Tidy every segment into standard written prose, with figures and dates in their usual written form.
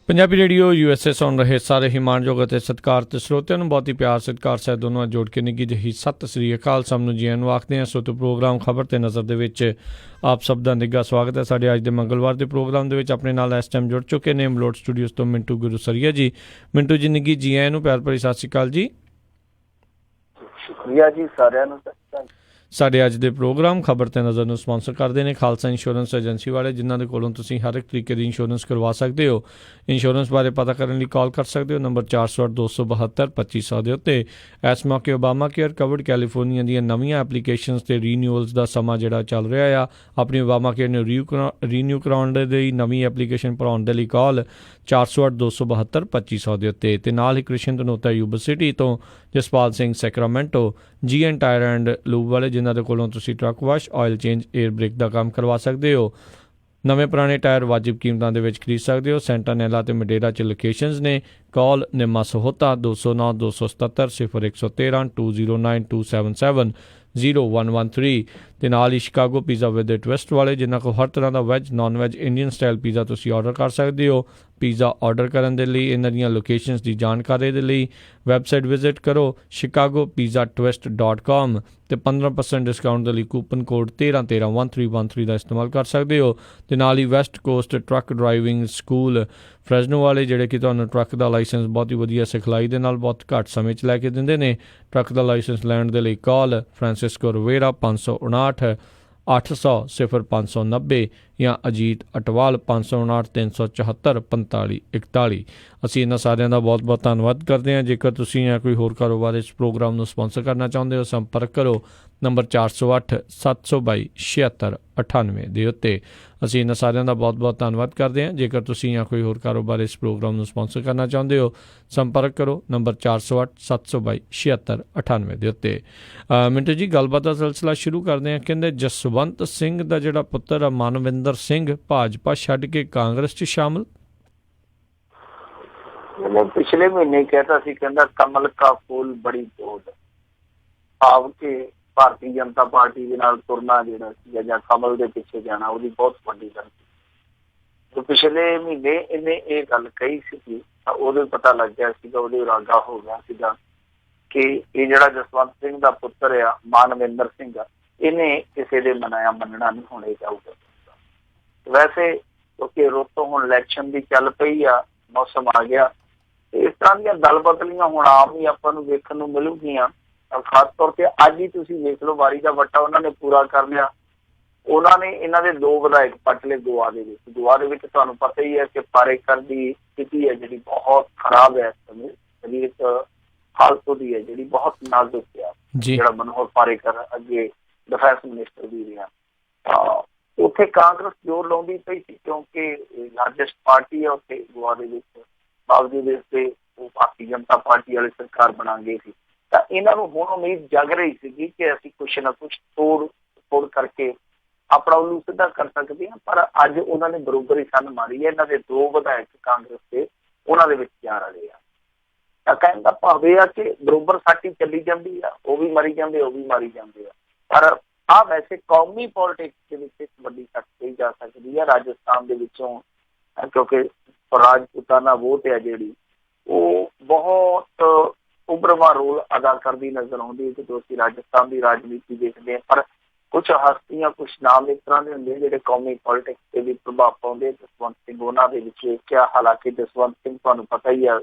Punjabi radio USA ਸੁਣ ਰਹੇ ਸਾਰੇ ਹੀ ਮਾਣਯੋਗ ਅਤੇ ਸਤਿਕਾਰਤ ਸਰੋਤਿਆਂ ਨੂੰ ਬਹੁਤ ਹੀ ਪਿਆਰ ਸਤਿਕਾਰ ਸਹਿਤ ਦੋਨੋਂ ਜੋੜ ਕੇ ਨਿੱਘੀ ਜਿਹੀ ਸਤਿ ਸ੍ਰੀ ਅਕਾਲ ਸਭ ਨੂੰ ਜੀ ਆਇਆਂ ਨੂੰ ਆਖਦੇ ਹਾਂ। ਸੋ ਪ੍ਰੋਗਰਾਮ ਖਬਰ ਤੇ ਨਜ਼ਰ ਦੇ ਵਿੱਚ ਆਪ ਸਭ ਦਾ ਨਿੱਘਾ ਸਵਾਗਤ ਹੈ। ਸਾਡੇ ਅੱਜ ਦੇ ਮੰਗਲਵਾਰ ਦੇ ਪ੍ਰੋਗਰਾਮ ਦੇ ਵਿੱਚ ਆਪਣੇ ਨਾਲ ਇਸ ਟਾਈਮ ਜੁੜ ਚੁੱਕੇ ਨੇ ਮਲੋਟ ਸਟੂਡੀਓਜ਼ ਤੋਂ ਮਿੰਟੂ ਗੁਰੂਸਰੀਆ ਜੀ। ਮਿੰਟੂ ਜੀ ਨਿੱਘੀ ਜੀ ਆਇਆਂ ਨੂੰ ਪਿਆਰ ਭਰੀ ਸਤਿ ਸ਼੍ਰੀ ਅਕਾਲ ਜੀ। ਸ਼ੁਕਰੀਆ ਜੀ ਸਾਰਿਆਂ ਨੂੰ। ਸਾਡੇ ਅੱਜ ਦੇ ਪ੍ਰੋਗਰਾਮ ਖਬਰ ਤੇ ਨਜ਼ਰ ਨੂੰ ਸਪਾਂਸਰ ਕਰਦੇ ਨੇ ਖਾਲਸਾ ਇੰਸ਼ੋਰੈਂਸ ਏਜੰਸੀ ਵਾਲੇ, ਜਿਨ੍ਹਾਂ ਦੇ ਕੋਲੋਂ ਤੁਸੀਂ ਹਰ ਇੱਕ ਤਰੀਕੇ ਦੀ ਇੰਸ਼ੋਰੈਂਸ ਕਰਵਾ ਸਕਦੇ ਹੋ। ਇੰਸ਼ੋਰੈਂਸ ਬਾਰੇ ਪਤਾ ਕਰਨ ਲਈ ਕਾਲ ਕਰ ਸਕਦੇ ਹੋ ਨੰਬਰ 408-272-2500 ਦੇ ਉੱਤੇ। ਇਸ ਮੌਕੇ ਓਬਾਮਾ ਕੇਅਰ ਕਵਰਡ ਕੈਲੀਫੋਰਨੀਆ ਦੀਆਂ ਨਵੀਆਂ ਐਪਲੀਕੇਸ਼ਨਸ ਅਤੇ ਰੀਨਿਊਅਲਸ ਦਾ ਸਮਾਂ ਜਿਹੜਾ ਚੱਲ ਰਿਹਾ ਆ। ਆਪਣੀ ਓਬਾਮਾ ਕੇਅਰ ਨੂੰ ਰੀਨਿਊ ਕਰਾਉਣ ਦੇ ਲਈ ਨਵੀਂ ਐਪਲੀਕੇਸ਼ਨ ਭਰਾਉਣ ਦੇ ਲਈ ਕਾਲ 408-272-2500 ਦੇ ਉੱਤੇ। ਅਤੇ ਨਾਲ ਹੀ ਕ੍ਰਿਸ਼ਨ ਧਨੋਤਾ ਯੂਬਾ ਸਿਟੀ ਤੋਂ Jaspal Singh Sacramento GN tyre and lube ਵਾਲੇ, ਜਿਨ੍ਹਾਂ ਦੇ ਕੋਲੋਂ ਤੁਸੀਂ truck wash, oil change, air brake ਦਾ ਕੰਮ ਕਰਵਾ ਸਕਦੇ ਹੋ। ਨਵੇਂ ਪੁਰਾਣੇ ਟਾਇਰ ਵਾਜਿਬ ਕੀਮਤਾਂ ਦੇ ਵਿੱਚ ਖਰੀਦ ਸਕਦੇ ਹੋ। ਸੈਂਟਾਨੈਲਾ ਅਤੇ ਮਡੇਰਾ 'ਚ ਲੋਕੇਸ਼ਨਸ ਨੇ। ਕਾਲ ਨਿੰਮਾ ਸਹੋਤਾ 209-277-0019277-0113 ਅਤੇ ਨਾਲ ਹੀ ਸ਼ਿਕਾਗੋ ਪੀਜ਼ਾ ਵਿਦ ਟਵਿਸਟ ਵਾਲੇ, ਜਿਨ੍ਹਾਂ ਕੋਲ ਹਰ ਤਰ੍ਹਾਂ ਦਾ veg non veg Indian style pizza ਤੁਸੀਂ ਆਰਡਰ ਕਰ ਸਕਦੇ ਹੋ। ਪੀਜ਼ਾ ਆਰਡਰ ਕਰਨ ਦੇ ਲਈ ਇਹਨਾਂ ਦੀਆਂ ਲੋਕੇਸ਼ਨਸ ਦੀ ਜਾਣਕਾਰੀ ਦੇ ਲਈ ਵੈਬਸਾਈਟ ਵਿਜ਼ਿਟ ਕਰੋ chicagopizzatwist.com ਅਤੇ 15% ਡਿਸਕਾਊਂਟ ਦੇ ਲਈ ਕੂਪਨ ਕੋਡ 13131313 ਦਾ ਇਸਤੇਮਾਲ ਕਰ ਸਕਦੇ ਹੋ। ਅਤੇ ਨਾਲ ਹੀ west coast truck driving school Fresno ਵਾਲੇ, ਜਿਹੜੇ ਕਿ ਤੁਹਾਨੂੰ ਟਰੱਕ ਦਾ ਲਾਇਸੈਂਸ ਬਹੁਤ ਹੀ ਵਧੀਆ ਸਿਖਲਾਈ ਦੇ ਨਾਲ ਬਹੁਤ ਘੱਟ ਸਮੇਂ 'ਚ ਲੈ ਕੇ ਦਿੰਦੇ ਨੇ। ਟਰੱਕ ਦਾ ਲਾਇਸੈਂਸ ਲੈਣ ਦੇ ਲਈ ਕਾਲ ਫਰਾਂਸਿਸਕੋ ਰਵੇਰਾ 559-800-0590 ਜਾਂ ਅਜੀਤ ਅਟਵਾਲ 559-374-4541। ਅਸੀਂ ਇਹਨਾਂ ਸਾਰਿਆਂ ਦਾ ਬਹੁਤ ਬਹੁਤ ਧੰਨਵਾਦ ਕਰਦੇ ਹਾਂ। ਜੇਕਰ ਤੁਸੀਂ ਜਾਂ ਕੋਈ ਹੋਰ ਕਾਰੋਬਾਰ ਇਸ ਪ੍ਰੋਗਰਾਮ ਨੂੰ ਸਪਾਂਸਰ ਕਰਨਾ ਚਾਹੁੰਦੇ ਹੋ, ਸੰਪਰਕ ਕਰੋ ਨੰਬਰ 408-722-7698 ਦੇ ਉੱਤੇ। ਅਸੀਂ ਇਹਨਾਂ ਸਾਰਿਆਂ ਦਾ ਬਹੁਤ ਬਹੁਤ ਧੰਨਵਾਦ ਕਰਦੇ ਹਾਂ। ਜੇਕਰ ਤੁਸੀਂ ਜਾਂ ਕੋਈ ਹੋਰ ਕਾਰੋਬਾਰ ਇਸ ਪ੍ਰੋਗਰਾਮ ਨੂੰ ਸਪਾਂਸਰ ਕਰਨਾ ਚਾਹੁੰਦੇ ਹੋ, ਸੰਪਰਕ ਕਰੋ ਨੰਬਰ 408-722-7698 ਦੇ ਉੱਤੇ। ਮਿੰਟੂ ਜੀ, ਗੱਲਬਾਤ ਦਾ ਸਿਲਸਿਲਾ ਸ਼ੁਰੂ ਕਰਦੇ ਹਾਂ। ਕਹਿੰਦੇ ਜਸਵੰਤ ਸਿੰਘ ਦਾ ਜਿਹੜਾ ਪੁੱਤਰ ਆ ਮਨਵਿੰਦਰ ਸਿੰਘ, ਭਾਜਪਾ ਛੱਡ ਕੇ ਕਾਂਗਰਸ 'ਚ ਸ਼ਾਮਲ। ਪਿਛਲੇ ਮਹੀਨੇ ਕਹਿਤਾ ਸੀ, ਕਹਿੰਦਾ ਕਮਲ ਕਾ ਫੂਲ ਬੜੀ ਬੋਧ, ਭਾਵ ਕਿ ਭਾਰਤੀ ਜਨਤਾ ਪਾਰਟੀ ਦੇ ਨਾਲ ਤੁਰਨਾ ਜਿਹੜਾ ਸੀ ਜਾਂ ਕਮਲ ਦੇ ਪਿੱਛੇ ਜਾਣਾ, ਉਹਦੀ ਬਹੁਤ ਵੱਡੀ ਗੱਲ ਸੀ। ਪਿਛਲੇ ਮਹੀਨੇ ਇਹਨੇ ਇਹ ਗੱਲ ਕਹੀ ਸੀਗੀ ਤਾਂ ਉਹਦੇ ਪਤਾ ਲੱਗ ਗਿਆ ਸੀਗਾ, ਉਹਦੇ ਇਰਾਦਾ ਹੋ ਗਿਆ ਸੀਗਾ ਕਿ ਇਹ ਜਿਹੜਾ ਜਸਵੰਤ ਸਿੰਘ ਦਾ ਪੁੱਤਰ ਆ ਮਾਨਵਿੰਦਰ ਸਿੰਘ ਆ, ਇਹਨੇ ਕਿਸੇ ਦੇ ਮੰਨਣਾ ਨਹੀਂ ਹੋਣੇ ਜਾਊਗਾ। ਵੈਸੇ ਕਿਉਂਕਿ ਰੁੱਤ ਹੁਣ ਇਲੈਕਸ਼ਨ ਦੀ ਚੱਲ ਪਈ ਆ, ਮੌਸਮ ਆ ਗਿਆ, ਇਸ ਤਰ੍ਹਾਂ ਦੀਆਂ ਦਲ ਬਦਲੀਆਂ ਹੁਣ ਆਮ ਹੀ ਆਪਾਂ ਨੂੰ ਵੇਖਣ ਨੂੰ ਮਿਲੂਗੀਆਂ। ਖਾਸ ਤੌਰ ਤੇ ਅੱਜ ਹੀ ਤੁਸੀਂ ਵੇਖ ਲਓ, ਵਾਰੀ ਦਾ ਵੱਟਾ ਉਹਨਾਂ ਨੇ ਪੂਰਾ ਕਰ ਲਿਆ। ਉਹਨਾਂ ਨੇ ਇਹਨਾਂ ਦੇ 2 ਵਿਧਾਇਕ ਪੱਟ ਲਏ ਗੋਆ ਦੇ ਵਿੱਚ। ਗੋਆ ਦੇ ਵਿੱਚ ਤੁਹਾਨੂੰ ਪਤਾ ਹੀ ਹੈ ਕਿ ਪਾਰੇਕਰ ਦੀ ਸਥਿਤੀ ਹੈ ਜਿਹੜੀ ਬਹੁਤ ਖਰਾਬ ਹੈ, ਇਸ ਸਮੇਂ ਸਰੀਰਕ ਹਾਲਤ ਉਹਦੀ ਹੈ ਜਿਹੜੀ ਬਹੁਤ ਨਾਜ਼ੁਕ ਆ। ਜਿਹੜਾ ਮਨੋਹਰ ਪਾਰੇਕਰ ਅੱਗੇ ਡਿਫੈਂਸ ਮਿਨਿਸਟਰ ਵੀ ਰਿਹਾ, ਉੱਥੇ ਕਾਂਗਰਸ ਜ਼ੋਰ ਲਾਉਂਦੀ ਪਈ ਸੀ ਕਿਉਂਕਿ ਲਾਰਜੈਸਟ ਪਾਰਟੀ ਹੈ ਉੱਥੇ ਗੋਆ ਦੇ ਵਿੱਚ। ਬਾਵਜੂਦ ਇਸ ਤੇ ਉਹ ਭਾਰਤੀ ਜਨਤਾ ਪਾਰਟੀ ਵਾਲੀ ਸਰਕਾਰ ਬਣਾ ਗਈ ਸੀ। ਤਾਂ ਇਹਨਾਂ ਨੂੰ ਹੁਣ ਉਮੀਦ ਜਗ ਰਹੀ ਸੀਗੀ ਕਿ ਅਸੀਂ ਕੁਛ ਨਾ ਕੁਛ ਤੋੜ ਕਰਕੇ ਆਪਣਾ ਉਹਨੂੰ ਸਿੱਧਾ ਕਰ ਸਕਦੇ ਹਾਂ। ਪਰ ਅੱਜ ਉਹਨਾਂ ਨੇ ਬਰੋਬਰੀ ਸੰਨ ਮਾਰੀ ਹੈ। ਇਹਨਾਂ ਦੇ 2 ਵਿਧਾਇਕ ਕਾਂਗਰਸ ਦੇ ਉਹਨਾਂ ਦੇ ਵਿੱਚ ਜਾ ਰਹੇ ਆ। ਤਾਂ ਕਹਿਣ ਦਾ ਭਾਵ ਇਹ ਆ ਕਿ ਬਰੋਬਰ ਸਾਡੀ ਚੱਲੀ ਜਾਂਦੀ ਆ, ਉਹ ਵੀ ਮਰੀ ਜਾਂਦੇ, ਉਹ ਵੀ ਮਾਰੀ ਜਾਂਦੇ ਆ। ਪਰ ਆਹ ਵੈਸੇ ਕੌਮੀ ਪੋਲੀਟਿਕਸ ਦੇ ਵਿੱਚ ਇੱਕ ਵੱਡੀ ਸੱਟ ਕਹੀ ਜਾ ਸਕਦੀ ਹੈ ਰਾਜਸਥਾਨ ਦੇ ਵਿੱਚੋਂ, ਕਿਉਂਕਿ ਰਾਜਪੂਤਾਨਾ ਵੋਟ ਹੈ ਜਿਹੜੀ ਉਹ ਬਹੁਤ ਉਭਰਵਾਂ ਰੋਲ ਅਦਾ ਕਰਦੀ ਨਜ਼ਰ ਆਉਂਦੀ ਹੈ ਜਦੋਂ ਅਸੀਂ ਰਾਜਸਥਾਨ ਦੀ ਰਾਜਨੀਤੀ ਦੇਖਦੇ ਹਾਂ। ਪਰ ਕੁਛ ਹਸਤੀਆਂ, ਕੁਛ ਨਾਮ ਇਸ ਤਰ੍ਹਾਂ ਦੇ ਹੁੰਦੇ ਜਿਹੜੇ ਕੌਮੀ ਪੋਲੀਟਿਕਸ ਤੇ ਵੀ ਪ੍ਰਭਾਵ ਪਾਉਂਦੇ। ਜਸਵੰਤ ਸਿੰਘ ਉਹਨਾਂ ਦੇ ਵਿੱਚ ਵੇਖਿਆ। ਹਾਲਾਂਕਿ ਜਸਵੰਤ ਸਿੰਘ ਤੁਹਾਨੂੰ ਪਤਾ ਹੀ ਆ,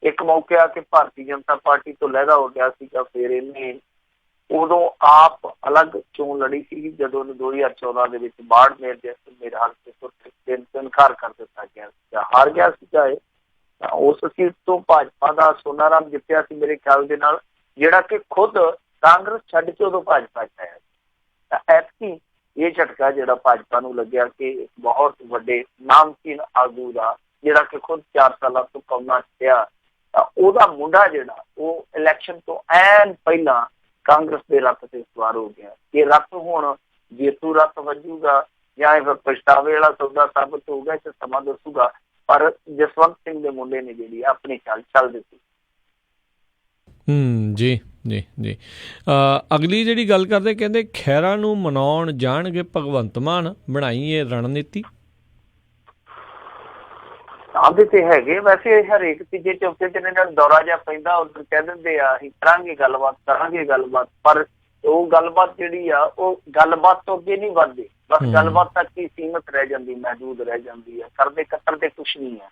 ਇੱਕ ਮੌਕੇ ਆ ਕੇ ਭਾਰਤੀ ਜਨਤਾ ਪਾਰਟੀ ਤੋਂ ਲਹਿਦਾ ਹੋ ਗਿਆ ਸੀਗਾ। ਫਿਰ ਇਹਨੇ ਉਦੋਂ ਆਪ ਅਲੱਗ ਚੋਣ ਲੜੀ ਸੀ ਜਦੋਂ ਉਹਨੂੰ 2014 ਦੇ ਵਿੱਚ ਬਾੜਮੇਰ ਦੇ ਮੇਰੇ ਹਲਕੇ ਤੋਂ ਇਨਕਾਰ ਕਰ ਦਿੱਤਾ ਗਿਆ ਸੀਗਾ, ਹਾਰ ਗਿਆ ਸੀਗਾ। ਇਹ ਉਸ ਸੀਟ ਤੋਂ ਭਾਜਪਾ ਦਾ ਸੋਨਾ ਰਾਮ ਜਿੱਤਿਆ ਸੀ ਮੇਰੇ ਖਿਆਲ ਦੇ ਨਾਲ, ਜਿਹੜਾ ਕਿ ਖੁਦ ਕਾਂਗਰਸ ਛੱਡ ਕੇ ਉਦੋਂ ਭਾਜਪਾ 'ਚ ਆਇਆ। ਤਾਂ ਐਤਕੀ ਇਹ ਝਟਕਾ ਜਿਹੜਾ ਭਾਜਪਾ ਨੂੰ ਲੱਗਿਆ ਕਿ ਬਹੁਤ ਵੱਡੇ ਨਾਮਚੀਨ ਆਗੂ ਦਾ ਜਿਹੜਾ ਕਿ ਖੁਦ 4 ਸਾਲਾਂ ਤੋਂ ਕੌਮਾ 'ਚ ਪਿਆ, ਤਾਂ ਉਹਦਾ ਮੁੰਡਾ ਜਿਹੜਾ ਉਹ ਇਲੈਕਸ਼ਨ ਤੋਂ ਐਨ ਪਹਿਲਾਂ ਕਾਂਗਰਸ ਦੇ ਰੱਥ ਤੇ ਸਵਾਰ ਹੋ ਗਿਆ। ਇਹ ਰੱਥ ਹੁਣ ਜੇਤੂ ਰੱਥ ਵੱਜੂਗਾ ਜਾਂ ਇਹ ਪਛਤਾਵੇ ਵਾਲਾ ਸੌਦਾ ਸਾਬਤ ਹੋਊਗਾ, ਇਹ ਸਮਾਂ ਦੱਸੂਗਾ। ਪਰ ਜਸਵੰਤ ਸਿੰਘ ਦੇ ਮੁੰਡੇ ਨੇ ਜਿਹੜੀ ਆਪਣੀ ਚੱਲ ਦਿੱਤੀ। ਜੀ ਜੀ ਜੀ ਅਗਲੀ ਜਿਹੜੀ ਗੱਲ ਕਰਦੇ, ਕਹਿੰਦੇ ਖਹਿਰਾ ਨੂੰ ਮਨਾਉਣ ਜਾਣਗੇ ਭਗਵੰਤ ਮਾਨ, ਬਣਾਈ ਇਹ ਰਣਨੀਤੀ। ਆਪਦੇ ਤੇ ਹੈਗੇ। ਵੈਸੇ ਹਰੇਕ ਤੀਜੇ ਚੌਥੇ ਦਿਨ ਇਹਨਾਂ ਨੂੰ ਦੌਰਾ ਜਿਹਾ ਪੈਂਦਾ, ਉਧਰ ਕਹਿ ਦਿੰਦੇ ਆ ਅਸੀਂ ਕਰਾਂਗੇ ਗੱਲਬਾਤ, ਪਰ ਉਹ ਗੱਲਬਾਤ ਜਿਹੜੀ ਆ ਉਹ ਗੱਲਬਾਤ ਤੋਂ ਅੱਗੇ ਨਹੀਂ ਵੱਧਦੀ, ਬਸ ਗੱਲਬਾਤ ਤੱਕ ਹੀ ਸੀਮਤ ਰਹਿ ਜਾਂਦੀ, ਮਹਿਦੂਦ ਰਹਿ ਜਾਂਦੀ ਹੈ, ਕਰਦੇ ਤੇ ਕੁਛ ਨਹੀਂ ਹੈ।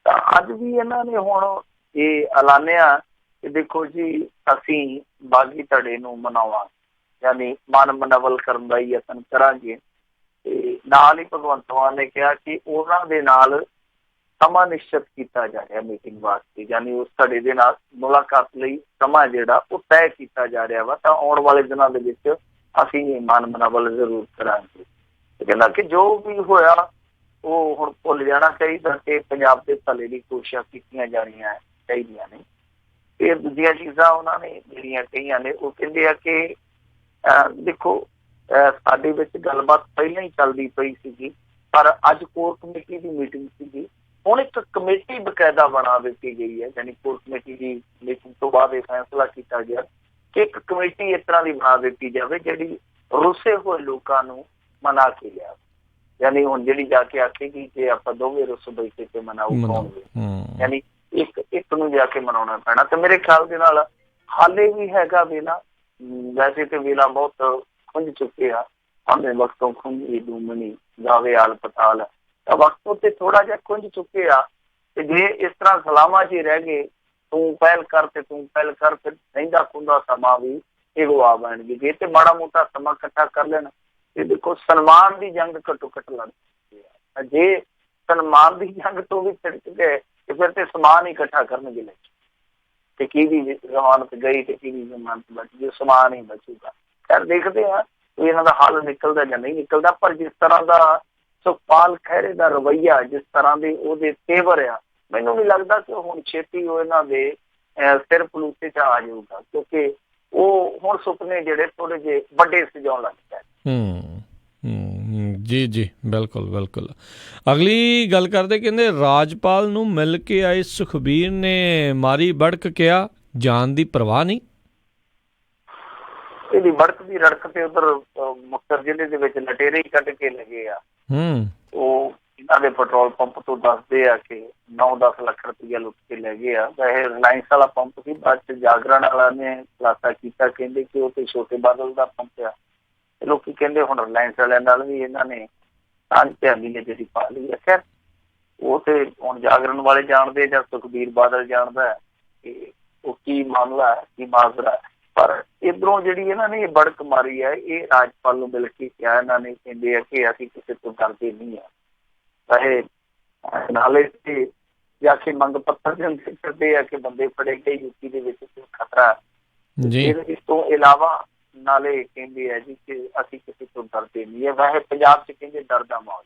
ਤਾਂ ਅੱਜ ਵੀ ਇਹਨਾਂ ਨੇ ਹੁਣ ਇਹ ਐਲਾਨਿਆ ਕਿ ਦੇਖੋ ਜੀ ਅਸੀਂ ਬਾਗੀ ਧੜੇ ਨੂੰ ਮਨਾਵਾਂਗੇ, ਯਾਨੀ ਮਨ ਮਨਵਲ ਕਰਨ ਦਾ ਯਤਨ ਕਰਾਂਗੇ। ਤੇ ਨਾਲ ਹੀ ਭਗਵੰਤ ਮਾਨ ਨੇ ਕਿਹਾ ਕਿ ਉਹਨਾਂ ਦੇ ਨਾਲ ਸਮਾਂ ਨਿਸ਼ਚਿਤ ਕੀਤਾ ਜਾ ਰਿਹਾ ਮੀਟਿੰਗ ਵਾਸਤੇ, ਯਾਨੀ ਉਸ ਧੜੇ ਦੇ ਨਾਲ ਮੁਲਾਕਾਤ ਲਈ ਸਮਾਂ ਜਿਹੜਾ ਉਹ ਤੈਅ ਕੀਤਾ ਜਾ ਰਿਹਾ ਵਾ। ਤਾਂ ਆਉਣ ਵਾਲੇ ਦਿਨਾਂ ਦੇ ਵਿੱਚ ਅਸੀਂ ਇਹ ਮਨ ਮਨਾਵਲ ਜ਼ਰੂਰ ਕਰਾਂਗੇ। ਤੇ ਕਹਿੰਦਾ ਕਿ ਜੋ ਵੀ ਹੋਇਆ ਉਹ ਹੁਣ ਭੁੱਲ ਜਾਣਾ ਚਾਹੀਦਾ ਤੇ ਪੰਜਾਬ ਦੇ ਭਲੇ ਦੀ ਕੋਸ਼ਿਸ਼ਾਂ ਕੀਤੀਆਂ ਜਾਣੀਆਂ ਚਾਹੀਦੀਆਂ ਨੇ। ਇਹ ਦੂਜੀਆਂ ਚੀਜ਼ਾਂ ਉਹਨਾਂ ਨੇ ਜਿਹੜੀਆਂ ਕਹੀਆਂ ਨੇ, ਉਹ ਕਹਿੰਦੇ ਆ ਕਿ ਦੇਖੋ ਸਾਡੇ ਵਿੱਚ ਗੱਲਬਾਤ ਪਹਿਲਾਂ ਹੀ ਚੱਲਦੀ ਪਈ ਸੀਗੀ, ਪਰ ਅੱਜ ਕੋਰ ਕਮੇਟੀ ਦੀ ਮੀਟਿੰਗ ਸੀਗੀ, ਹੁਣ ਇੱਕ ਕਮੇਟੀ ਬਕਾਇਦਾ ਬਣਾ ਦਿੱਤੀ ਗਈ ਹੈ। ਯਾਨੀ ਕੋਰ ਕਮੇਟੀ ਦੀ ਮੀਟਿੰਗ ਤੋਂ ਬਾਅਦ ਇਹ ਫੈਸਲਾ ਕੀਤਾ ਗਿਆ ਕਿ ਇੱਕ ਕਮੇਟੀ ਇਸ ਤਰ੍ਹਾਂ ਦੀ ਬਣਾ ਦਿੱਤੀ ਜਾਵੇ ਜਿਹੜੀ ਰੁੱਸੇ ਹੋਏ ਲੋਕਾਂ ਨੂੰ ਮਨਾ ਕੇ ਲਿਆਵੇ। ਯਾਨੀ ਹੁਣ ਜਿਹੜੀ ਜਾ ਕੇ ਆਖੇਗੀ ਕਿ ਆਪਾਂ ਦੋਵੇਂ ਰੁੱਸ ਬੈਠੇ ਤੇ ਮਨਾਉਂਗੇ, ਯਾਨੀ ਇੱਕ ਨੂੰ ਜਾ ਕੇ ਮਨਾਉਣਾ ਪੈਣਾ। ਤੇ ਮੇਰੇ ਖਿਆਲ ਦੇ ਨਾਲ ਹਾਲੇ ਵੀ ਹੈਗਾ ਵੇਲਾ, ਵੈਸੇ ਤੇ ਵੇਲਾ ਬਹੁਤ ਖੁੰਝ ਚੁੱਕੇ ਆ, ਆਉਂਦੇ ਵਕਤੋਂ ਖੁੰਝੀ ਦੂਮਣੀ ਗਾਵੇ ਆਲ ਪਤਾਲ, ਤਾਂ ਵਕਤ ਤੇ ਥੋੜਾ ਜਿਹਾ ਖੁੰਝ ਚੁੱਕੇ ਆ। ਤੇ ਜੇ ਇਸ ਤਰ੍ਹਾਂ ਸਲਾਮਾਂ 'ਚ ਰਹਿ ਗਏ, ਤੂੰ ਪਹਿਲ ਕਰ ਤੇ ਤੂੰ ਪਹਿਲ ਕਰ, ਫਿਰ ਰਹਿੰਦਾ ਖੁੰਦਾ ਸਮਾਂ ਵੀ ਇਹ ਗਵਾ ਬੈਣਗੇ। ਜੇ ਤੇ ਮਾੜਾ ਮੋਟਾ ਸਮਾਂ ਇਕੱਠਾ ਕਰ ਲੈਣ ਤੇ ਦੇਖੋ ਸਨਮਾਨ ਦੀ ਜੰਗ ਘੱਟੋ ਘੱਟ ਲੜ ਚੁੱਕੀ ਆ। ਜੇ ਸਨਮਾਨ ਦੀ ਜੰਗ ਤੋਂ ਵੀ ਛਿੜਕ ਗਏ ਤੇ ਫਿਰ ਤੇ ਸਮਾਨ ਹੀ ਇਕੱਠਾ ਕਰਨਗੇ ਲੈ ਤੇ ਕਿਹਦੀ ਜ਼ਮਾਨਤ ਗਈ ਤੇ ਕਿਹਦੀ ਜ਼ਮਾਨਤ ਬਚ ਗਈ, ਸਮਾਨ ਹੀ ਬਚੂਗਾ। ਖੈਰ ਦੇਖਦੇ ਆ ਵੀ ਇਹਨਾਂ ਦਾ ਹੱਲ ਨਿਕਲਦਾ ਜਾਂ ਨਹੀਂ ਨਿਕਲਦਾ, ਪਰ ਜਿਸ ਤਰ੍ਹਾਂ ਦਾ ਸੁਖਪਾਲ ਖਹਿਰੇ ਦਾ ਰਵੱਈਆ, ਜਿਸ ਤਰ੍ਹਾਂ ਦੇ ਉਹਦੇ ਤੇਵਰ ਆ, ਮੈਨੂੰ ਨਹੀਂ ਲੱਗਦਾ ਕਿ ਹੁਣ ਛੇਤੀ ਉਹ ਇਹਨਾਂ ਦੇ ਸਿਰ ਪਲੂਤੇ 'ਚ ਆ ਜਾਊਗਾ, ਕਿਉਂਕਿ ਉਹ ਹੁਣ ਸੁਪਨੇ ਜਿਹੜੇ ਥੋੜੇ ਜਿਹੇ ਵੱਡੇ ਸਜਾਉਣ ਲੱਗ ਪਏ। ਜੀ ਜੀ ਬਿਲਕੁਲ ਬਿਲਕੁਲ। ਅਗਲੀ ਗੱਲ ਕਰਦੇ, ਕਹਿੰਦੇ ਰਾਜਪਾਲ ਨੂੰ ਮਿਲ ਕੇ ਆਏ ਸੁਖਬੀਰ ਨੇ ਮਾਰੀ ਬੜਕ, ਕਿਹਾ ਜਾਨ ਦੀ ਪਰਵਾਹ ਨਹੀਂ। ਇਹਦੀ ਬੜਕ ਦੀ ਰੜਕ ਤੇ ਉਧਰ ਮੁਕਤਸਰ ਜ਼ਿਲ੍ਹੇ ਦੇ ਵਿੱਚ ਲਟੇਰੇ ਹੀ ਕੱਢ ਕੇ ਲੱਗੇ ਆ। ਉਹ ਇਹਨਾਂ ਦੇ ਪੈਟਰੋਲ ਪੰਪ ਤੋਂ ਦੱਸਦੇ ਆ ਕਿ 9-10 ਲੱਖ ਰੁਪਈਆ ਲੁੱਟ ਕੇ ਲੈ ਗਏ ਆ। ਵੈਸੇ ਰਿਲਾਇੰਸ ਵਾਲਾ ਪੰਪ ਸੀ, ਬਾਅਦ ਚ ਜਾਗਰਣ ਵਾਲਾ ਨੇ ਖੁਲਾਸਾ ਕੀਤਾ, ਕਹਿੰਦੇ ਕਿ ਉਹ ਤੇ ਛੋਟੇ ਬਾਦਲ ਦਾ ਪੰਪ ਆ। ਲੋਕੀ ਕਹਿੰਦੇ ਹੁਣ ਰਿਲਾਇੰਸ ਵਾਲਿਆਂ ਨਾਲ ਵੀ ਇਹਨਾਂ ਨੇ ਸਾਂਝ ਭਿਆਲੀ ਨੇ ਜਿਹੜੀ ਪਾ ਲਈ ਹੈ। ਖੈਰ ਉਹ ਤੇ ਹੁਣ ਜਾਗਰਣ ਵਾਲੇ ਜਾਣਦੇ ਜਾਂ ਸੁਖਬੀਰ ਬਾਦਲ ਜਾਣਦਾ ਕਿ ਉਹ ਕੀ ਮਾਮਲਾ ਹੈ, ਕੀ ਮਾਜਰਾ। ਪਰ ਇੱਧਰੋਂ ਜਿਹੜੀ ਇਹਨਾਂ ਨੇ ਬੜਕ ਮਾਰੀ ਹੈ, ਇਹ ਰਾਜਪਾਲ ਨੂੰ ਮਿਲ ਕੇ ਕਿਹਾ ਇਹਨਾਂ ਨੇ, ਕਹਿੰਦੇ ਆ ਕਿ ਅਸੀਂ ਕਿਸੇ ਤੋਂ ਡਰਦੇ ਨਹੀਂ ਆ। ਵੈਸੇ ਨਾਲੇ ਤੇ ਜਾ ਕੇ ਮੰਗ ਪੱਤਰ ਦਿੰਦੇ ਕਰਦੇ ਆ ਕਿ ਬੰਦੇ ਫੜੇ ਗਏ ਯੂਪੀ ਦੇ ਵਿੱਚ ਖਤਰਾ। ਇਸ ਤੋਂ ਇਲਾਵਾ ਨਾਲੇ ਕਹਿੰਦੇ ਆ ਜੀ ਕਿ ਅਸੀਂ ਕਿਸੇ ਤੋਂ ਡਰਦੇ ਨਹੀਂ ਹੈ। ਵੈਸੇ ਪੰਜਾਬ 'ਚ ਕਹਿੰਦੇ ਡਰ ਦਾ ਮਾਹੌਲ,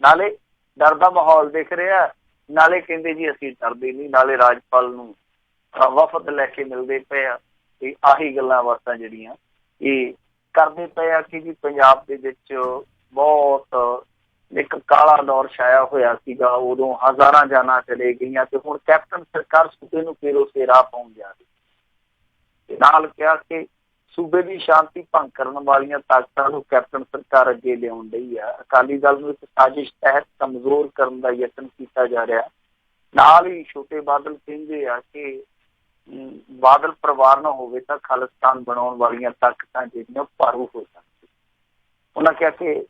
ਨਾਲੇ ਡਰ ਦਾ ਮਾਹੌਲ ਦਿਖ ਰਿਹਾ, ਨਾਲੇ ਕਹਿੰਦੇ ਜੀ ਅਸੀਂ ਡਰਦੇ ਨਹੀਂ, ਨਾਲੇ ਰਾਜਪਾਲ ਨੂੰ ਵਫਦ ਲੈ ਕੇ ਮਿਲਦੇ ਪਏ ਆ। ਤੇ ਆਹੀ ਗੱਲਾਂ ਬਾਤਾਂ ਜਿਹੜੀਆਂ ਇਹ ਕਰਦੇ ਪਏ ਆ ਕਿ ਜੀ ਪੰਜਾਬ ਦੇ ਵਿੱਚ ਬਹੁਤ ਇੱਕ ਕਾਲਾ ਦੌਰ ਛਾਇਆ ਹੋਇਆ ਸੀਗਾ, ਉਦੋਂ ਹਜ਼ਾਰਾਂ ਜਾਨਾਂ ਚਲੇ ਗਈਆਂ ਤੇ ਹੁਣ ਕੈਪਟਨ ਸਰਕਾਰ ਸੂਬੇ ਨੂੰ ਫਿਰ ਉਸੇ ਰਾਹ ਪਾਉਣ ਜਾ ਰਹੀ। ਤੇ ਨਾਲ ਕਿਹਾ ਕਿ ਸੂਬੇ ਦੀ ਸ਼ਾਂਤੀ ਭੰਗ ਕਰਨ ਵਾਲੀਆਂ ਤਾਕਤਾਂ ਨੂੰ ਕੈਪਟਨ ਸਰਕਾਰ ਅੱਗੇ ਲਿਆਉਣ ਲਈ ਆ। ਅਕਾਲੀ ਦਲ ਨੂੰ ਇੱਕ ਸਾਜ਼ਿਸ਼ ਤਹਿਤ ਕਮਜ਼ੋਰ ਕਰਨ ਦਾ ਯਤਨ ਕੀਤਾ ਜਾ ਰਿਹਾ। ਨਾਲ ਹੀ ਛੋਟੇ ਬਾਦਲ ਕਹਿੰਦੇ ਆ ਕਿ ਬਾਦਲ ਪਰਿਵਾਰ ਨਾ ਹੋਵੇ ਤਾਂ ਖਾਲਿਸਤਾਨ ਬਣਾਉਣ ਵਾਲੀਆਂ ਤਾਕਤਾਂ ਜਿਹੜੀਆਂ ਭਾਰੂ ਹੋ ਜਾਂਦੀਆਂ। ਉਹਨਾਂ ਕਿਹਾ ਕਿ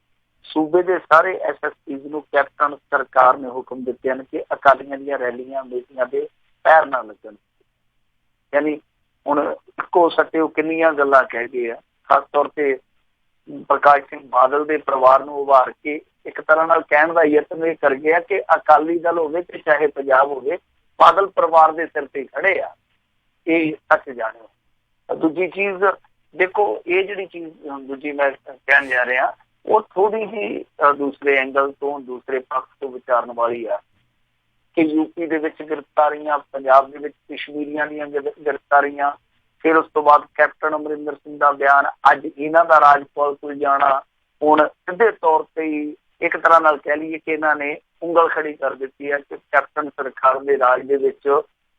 ਸੂਬੇ ਦੇ ਸਾਰੇ SSPs ਨੂੰ ਕੈਪਟਨ ਸਰਕਾਰ ਨੇ ਹੁਕਮ ਦਿੱਤੇ ਹਨ ਕਿ ਅਕਾਲੀਆਂ ਦੀਆਂ ਰੈਲੀਆਂ ਮੀਟਿੰਗਾਂ ਦੇ ਪੈਰ ਨਾ ਲੱਗਣ। ਯਾਨੀ ਹੁਣ ਇੱਕੋ ਸੱਟੇ ਉਹ ਕਿੰਨੀਆਂ ਗੱਲਾਂ ਕਹਿ ਗਏ ਆ। ਖਾਸ ਤੌਰ ਤੇ ਪ੍ਰਕਾਸ਼ ਸਿੰਘ ਬਾਦਲ ਦੇ ਪਰਿਵਾਰ ਨੂੰ ਉਭਾਰ ਕੇ ਇੱਕ ਤਰ੍ਹਾਂ ਨਾਲ ਕਹਿਣ ਦਾ ਯਤਨ ਇਹ ਕਰ ਗਿਆ ਕਿ ਅਕਾਲੀ ਦਲ ਹੋਵੇ ਤੇ ਚਾਹੇ ਪੰਜਾਬ ਹੋਵੇ, ਬਾਦਲ ਪਰਿਵਾਰ ਦੇ ਸਿਰ ਤੇ ਖੜੇ ਆ। ਇਹ ਸੱਚ ਜਾਣਿਓ। ਦੂਜੀ ਚੀਜ਼ ਦੇਖੋ, ਇਹ ਜਿਹੜੀ ਚੀਜ਼ ਦੂਜੀ ਮੈਂ ਕਹਿਣ ਜਾ ਰਿਹਾ ਉਹ ਥੋੜੀ ਹੀ ਦੂਸਰੇ ਐਂਗਲ ਤੋਂ, ਦੂਸਰੇ ਪੱਖ ਤੋਂ ਵਿਚਾਰਨ ਵਾਲੀ ਆ ਕਿ ਯੂਪੀ ਦੇ ਵਿੱਚ ਗ੍ਰਿਫਤਾਰੀਆਂ, ਪੰਜਾਬ ਦੇ ਵਿੱਚ ਕਸ਼ਮੀਰੀਆਂ ਦੀਆਂ ਗ੍ਰਿਫਤਾਰੀਆਂ, ਫਿਰ ਉਸ ਤੋਂ ਬਾਅਦ ਕੈਪਟਨ ਅਮਰਿੰਦਰ ਸਿੰਘ ਦਾ ਬਿਆਨ, ਅੱਜ ਇਹਨਾਂ ਦਾ ਰਾਜਪਾਲ ਕੋਲ ਜਾਣਾ, ਹੁਣ ਸਿੱਧੇ ਤੌਰ ਤੇ ਹੀ ਇੱਕ ਤਰ੍ਹਾਂ ਨਾਲ ਕਹਿ ਲਈਏ ਕਿ ਇਹਨਾਂ ਨੇ ਉਂਗਲ ਖੜੀ ਕਰ ਦਿੱਤੀ ਹੈ ਕਿ ਕੈਪਟਨ ਸਰਕਾਰ ਦੇ ਰਾਜ ਦੇ ਵਿੱਚ,